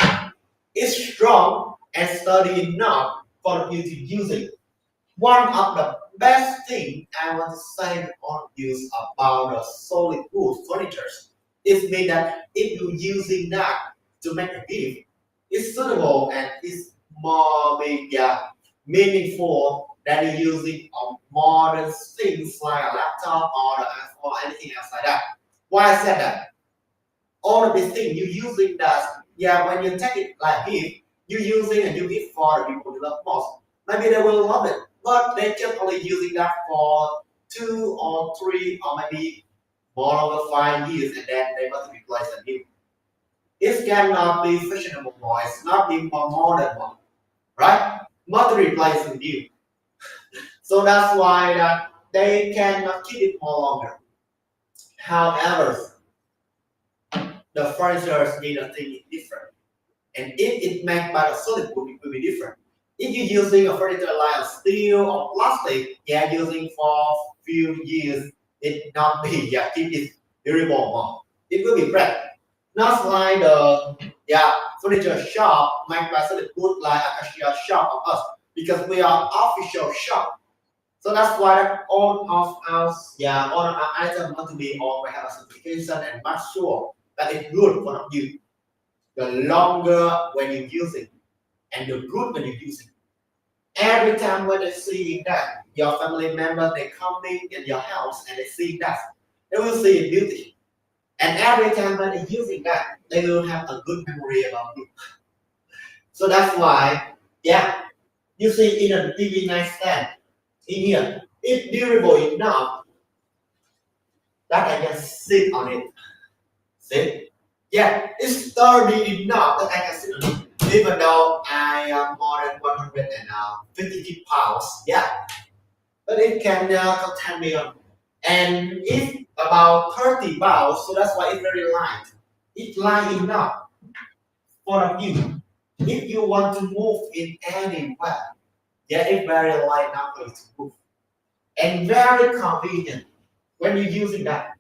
is strong and sturdy enough for you to use it. One of the best things I want to say on use about the solid wood furniture is mean that if you're using that to make a gift, it's suitable and it's more meaningful than you using modern things like a laptop or or anything else like that. Why I said that? All of these things you using that, yeah, when you take it like this, you using and you give for the people you love most. Maybe they will love it, but they just only using that for 2 or 3 or maybe more over 5 years and then they must replace a new. It cannot be fashionable more, it's not be more modern one, right? Must replace a new. So that's why that they cannot keep it more longer. However, the furniture need a thing different. And if it made by the solid wood, it will be different. If you're using a furniture like steel or plastic, yeah, using for few years, it not be yeah, keep it durable more. It will be great. Not like the furniture shop made by solid wood like Acacia shop of us because we are official shop. So that's why all of our items want to be always have a certification and make sure that it's good for you. The longer when you use it and the good when you use it. Every time when they see that your family member they coming in your house and they see that, they will see beauty. And every time when they're using that, they will have a good memory about you. So that's why, yeah, you see in a TV nightstand in here, it's durable enough that I can sit on it. See? Yeah, it's sturdy enough that I can sit on it. Even though I am more than 150 pounds, yeah, but it can contain me on. And it's about 30 pounds, so that's why it's very light. It's light enough for you. If you want to move in anywhere, yeah, it's very light enough for you to move. And very convenient when you're using that.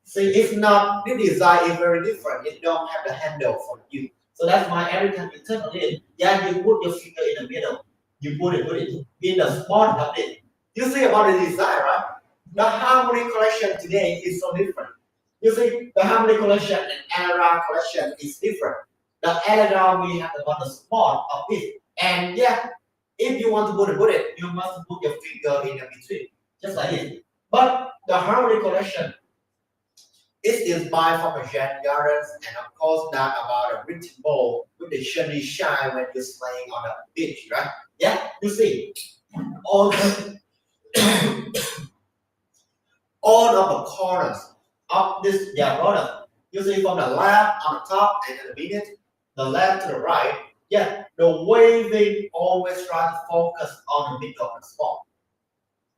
See, it's not, the design is very different. It don't have the handle for you. So that's why every time you turn on it, yeah, you put your finger in the middle. You put it in the spot of it. You see about the design, right? The Harmony collection today is so different. You see, the Harmony collection and Era collection is different. The Era we have about the spot of it. And yeah, if you want to put it, you must put your finger in the between. Just like this. But the Harmony collection it is by from a Jan Gardens and of course not about a rich bowl with the shiny shine when you're playing on the beach, right? Yeah, you see, all all of the corners of this product. You see from the left on the top and in the middle, the left to the right. Yeah, the waving always try to focus on the middle of the spot.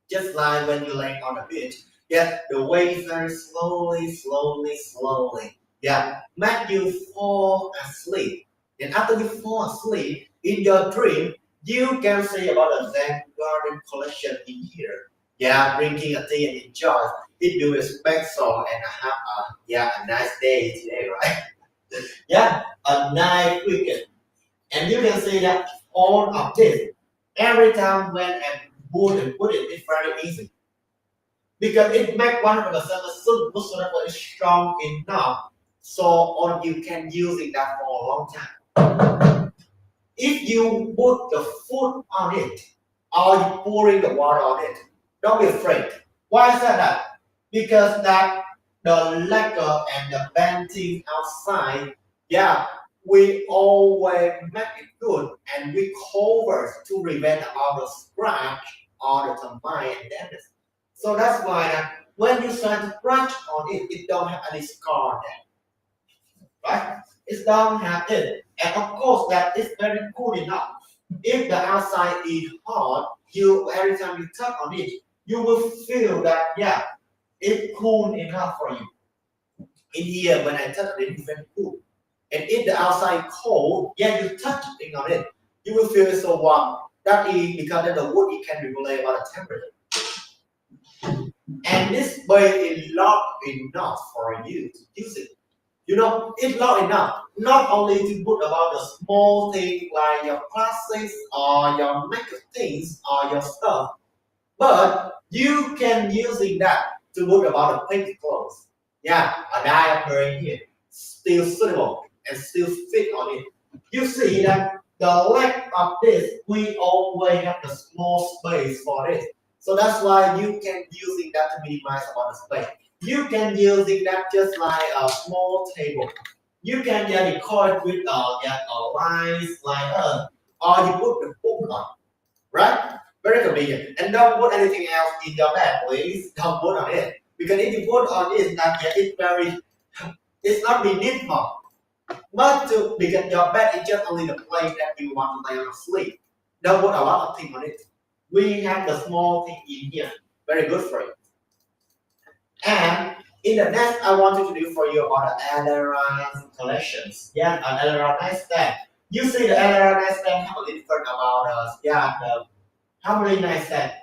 Just like when you're laying on the beach. Yeah, the wave very slowly. Yeah, make you fall asleep. And after you fall asleep, in your dream, you can see about the Zen Garden collection in here. Yeah, drinking a tea and enjoy. If you expect so and have a nice day today, right? Yeah, a nice weekend. And you can see that all of this every time when I put it, it's very easy because it makes 100% the suitable is strong enough so on you can use it that for a long time. If you put the food on it or you pouring the water on it, don't be afraid. Why is that? Because that the lacquer and the painting outside, yeah, we always make it good and we cover to prevent all the scratch or the termite and damage. So that's why when you start to scratch on it, it don't have any scar there, right? It don't have it. And of course that is very cool enough. If the outside is hot, you every time you tap on it, you will feel that yeah, it's cool enough for you. In here, when I touch it, it's very cool. And if the outside cold, yeah, you touch thing on it, you will feel it so warm. That is because then the wood it can regulate about the temperature. And this way is long enough for you to use it. You know, it's long enough not only to put about the small thing like your plastics or your makeup things or your stuff, but you can using that to put about the pretty clothes. Yeah, a diaper in here, still suitable and still fit on it. You see that the length of this, we always have the small space for it. So that's why you can using that to minimize about the space. You can using that just like a small table. You can record with lines like or you put the book on, right? Very convenient. And don't put anything else in your bag, please. Don't put on it. Because if you put on it, that it's very, it's not be needful. But to because your bed is just only the place that you want to lay on sleep. Don't put a lot of things on it. We have the small thing in here. Very good for you. And in the next, I wanted to do for you about the Aileron collections. Yeah, an Aileron nightstand. You see the Aileron nightstand have a different about the Harmony nightstand.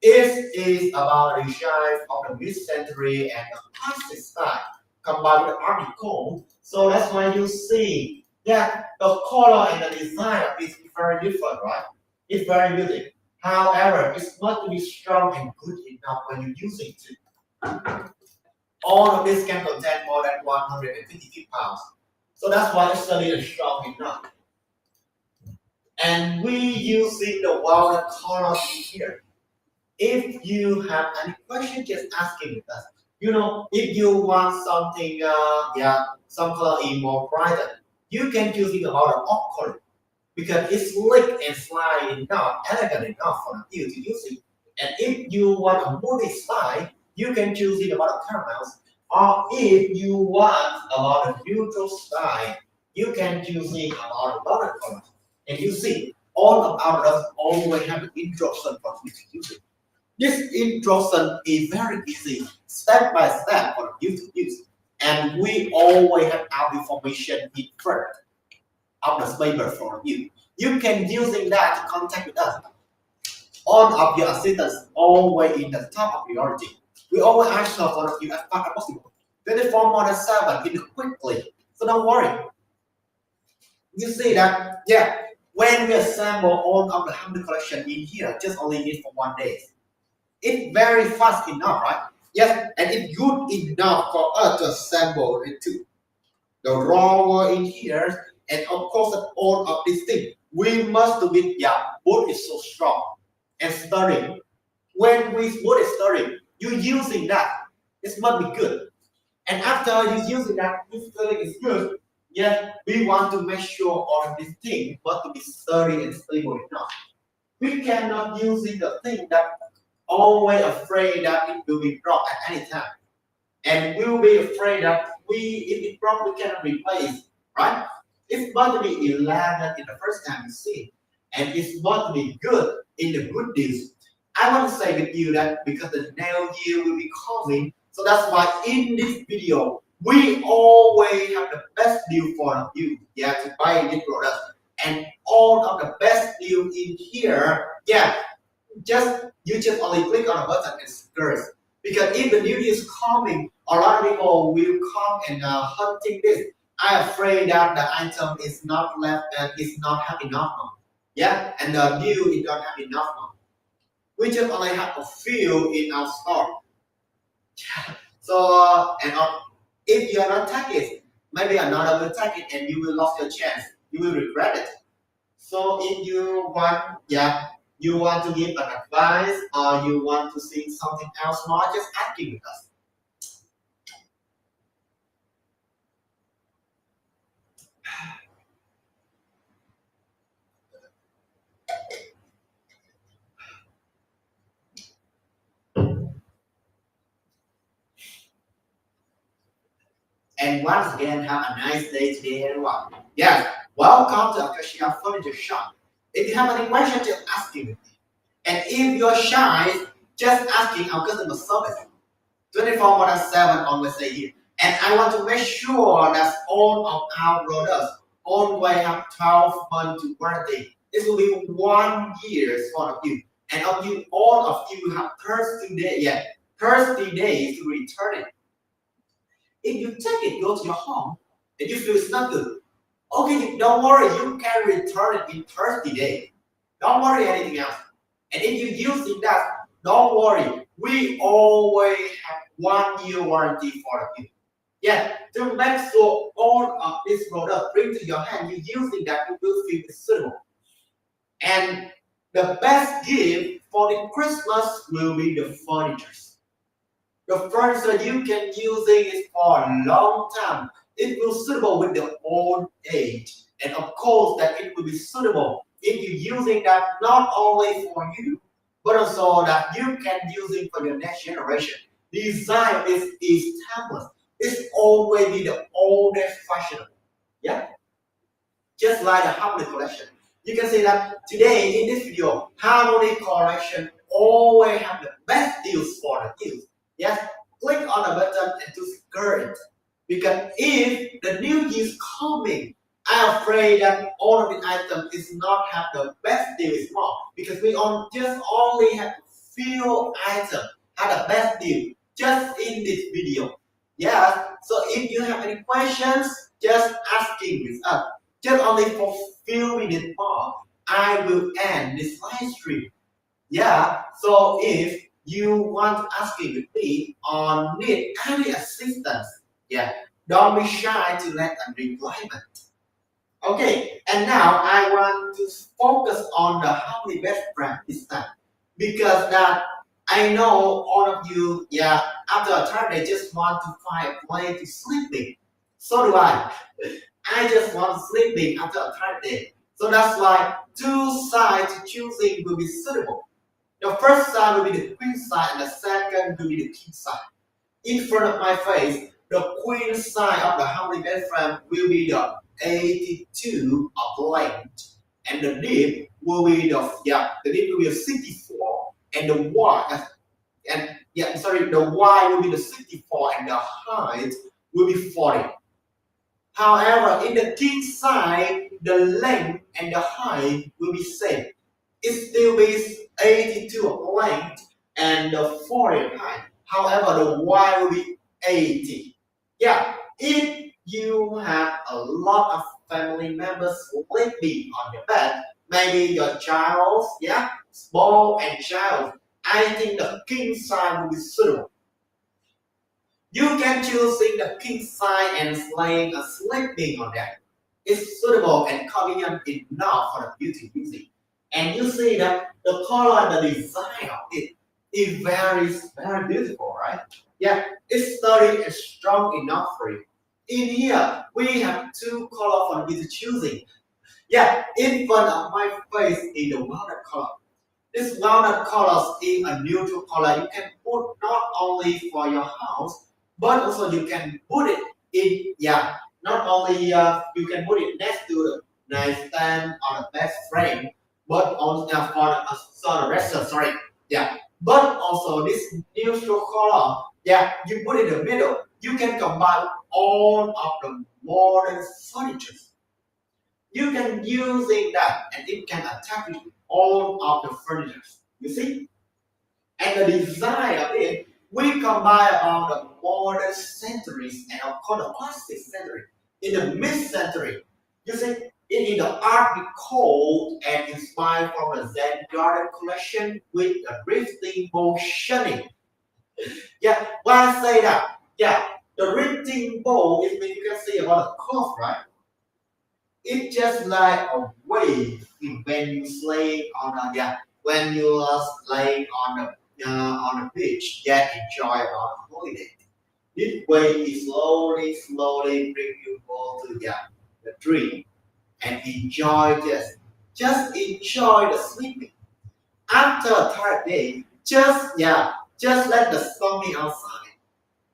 It is about the design of the mid-century and the classic style combined with the Art Deco. So that's why you see, yeah, the color and the design of it is very different, right? It's very unique. However, it's not to be strong and good enough when you use it. All of this can contain more than 150 pounds. So that's why it's really strong enough. And we using the walnut color in here. If you have any question, just asking with us. You know, if you want something, some color in more brighter, you can use it about an oak color because it's slick and slide enough, elegant enough for you to use it. And if you want a moody style, you can choose it about a caramels. Or if you want about a neutral style, you can choose it about a dollar color. And you see, all of our us always have an instruction for you to use it. This instruction is very easy, step by step for you to use. And we always have our information in front of the paper for you. You can using that to contact with us. All of your assistants always in the top of priority. We always answer for you as fast as possible. 24 more than 7 in quickly. So don't worry. You see that, yeah, when we assemble all of the 100 collection in here, just only need for 1 day. It's very fast enough, right? Yes, and it's good enough for us to assemble it too. The drawer in here, and of course all of these things. We must do it, wood is so strong and sturdy. When wood is sturdy, you using that, it must be good. And after you using that, this feeling is good. Yes, we want to make sure all of these things must be sturdy and stable enough. We cannot use the thing that always afraid that it will be broke at any time. And we will be afraid that if it broke, we cannot replace, right? It's going to be 11 in the first time you see, and it's going to be good in the good news. I want to say with you that because the new year will be coming, so that's why in this video, we always have the best deal for you, to buy this product. And all of the best deal in here, you just only click on a button and search. Because if the new year is coming, a lot of people will come and hunting this. I'm afraid that the item is not left and is not have enough now. Yeah, and the new is not have enough now. We just only have a few in our store. So if you are not take it, maybe another will take it and you will lose your chance. You will regret it. So if you want, you want to give an advice or you want to see something else more, just asking with us. And once again, have a nice day today, everyone. Yes, welcome to Acacia Furniture Shop. If you have any questions, just asking me. And if you're shy, just asking our customer service. 24/7 always say here. And I want to make sure that all of our products always have 12 months warranty. This will be 1 year for of you. And of you, all of you have 30 days, 30 days to return it. If you take it, go to your home, and you feel it's not good, okay, don't worry, you can return it in 30 days. Don't worry anything else. And if you use it that, don't worry, we always have 1 year warranty for you. Yeah, to make sure all of this product bring to your hand, you using that you will feel suitable. And the best gift for the Christmas will be the furniture. The furniture you can use it for a long time. It will suitable with the old age. And of course that it will be suitable if you're using that not only for you, but also that you can use it for your next generation. Design is timeless. It's always be the oldest fashionable. Yeah? Just like the Harmony collection. You can see that today in this video, Harmony collection always have the best deals for the youth. Yes, click on the button and to secure it. Because if the new year's coming, I'm afraid that all of the items is not have the best deal is more. Because we just only have few items have the best deal just in this video. Yeah, so if you have any questions, just asking with us. Just only for few minutes more, I will end this live stream. Yeah, so if you want to ask it with me or need any assistance, yeah, don't be shy to let a reply. Okay, and now I want to focus on the Harmony best friend this time because that I know all of you, yeah, after a time they just want to find a place to sleep in. So do I. I just want to sleep in after a tired day. So that's why two sides choosing will be suitable. The first side will be the queen side and the second will be the king side. In front of my face, the queen side of the Harmony bed frame will be the 82 of length. And the deep will be the deep will be the 64 and the wide the wide will be the 64 and the height will be 40. However, in the king side, the length and the height will be same. It still be 82 of length and the 40 of height. However, the wide will be 80. Yeah, if you have a lot of family members sleeping on your bed, maybe your child, small and child, I think the king side will be suitable. You can choose in the king side and laying a sleeping on that. It's suitable and convenient enough for you to use it. And you see that the color and the design of it is very beautiful, right? Yeah, it's sturdy and strong enough for you. In here, we have two colors for you to choosing. Yeah, in front of my face is the walnut color. This walnut color is a neutral color. You can put not only for your house, but also you can put it in, not only you can put it next to the nightstand or the bed frame, but also for the restaurant, but also this neutral color, you put it in the middle. You can combine all of the modern furniture. You can using that and it can attach with all of the furniture. You see? And the design of it, we combine all the modern centuries and of course the classic century. In the mid-century, you see, it is the Art Deco and inspired from the Zen Garden collection with a drifting bowl shunning. Yeah, why I say that? Yeah, the drifting bowl is when you can see about the cloth, right? It's just like a wave when you lay on when you are laying on the beach, enjoy about holiday. This wave is slowly bring you go to the tree and enjoy just enjoy the sleeping. After a tired day, just let the sun be outside.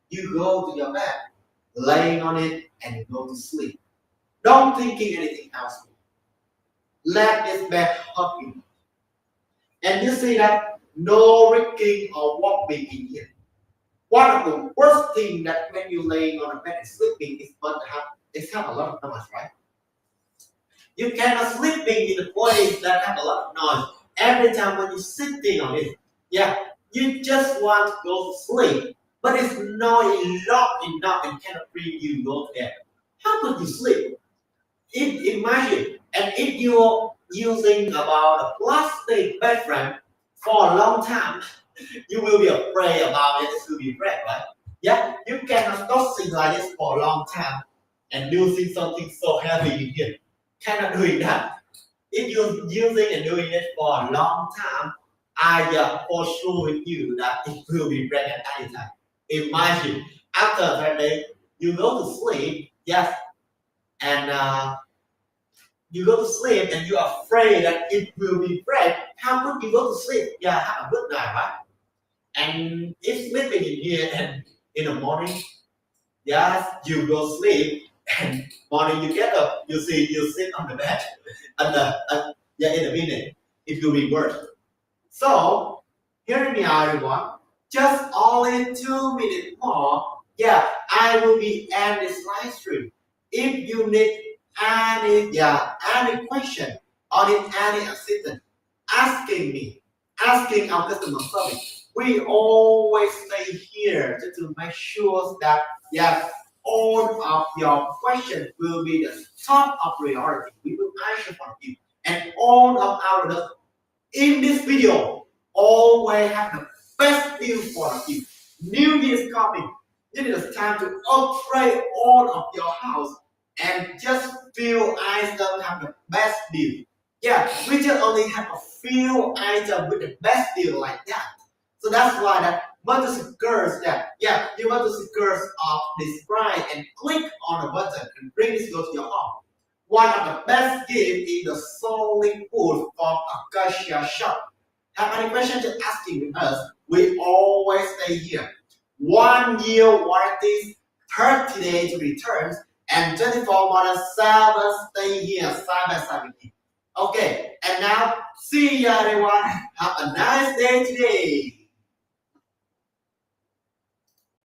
You go to your bed, laying on it, and you go to sleep. Don't thinking anything else. Let this bed hug you. And you see that no risking or walking in here. One of the worst thing that when you laying on a bed and sleeping is but have a lot of noise, right? You cannot sleeping in a place that have a lot of noise. Every time when you're sitting on it, yeah, you just want to go to sleep, but it's not enough and cannot bring you go there. How could you sleep? Imagine, and if you're using about a plastic bed frame for a long time, you will be afraid about it. It will be red, right? Yeah, you cannot stop sitting like this for a long time and using something so heavy in here. Cannot doing that. If you're using and doing it for a long time, I for sure with you that it will be red at any time. Imagine after that day you go to sleep, yes, and you go to sleep and you're afraid that it will be red. How could you go to sleep? Yeah, have a good night, right? And if sleeping in here and in the morning, yes, you go sleep and morning you get up, you see you sit on the bed and yeah, in a minute it will be worse. So hear me out, everyone. Just only 2 minutes more. Yeah, I will be end this live stream. If you need any question or need any assistance, asking our customer service. We always stay here to make sure that all of your questions will be the top of priority. We will answer for you. And all of our in this video always have the best deal for you. New Year is coming. It is time to upgrade all of your house and just few items have the best deal. Yeah, we just only have a few items with the best deal like that. So that's why that multi-seekers you multi-seekers of this price and click on the button and bring this go to your home. One of the best gift is the solid food from Acacia Shop. Have any questions to asking with us? We always stay here. 1 year warranty, 30 days returns, and 24 months service stay here side by side with you. Okay, and now see you everyone. Have a nice day today.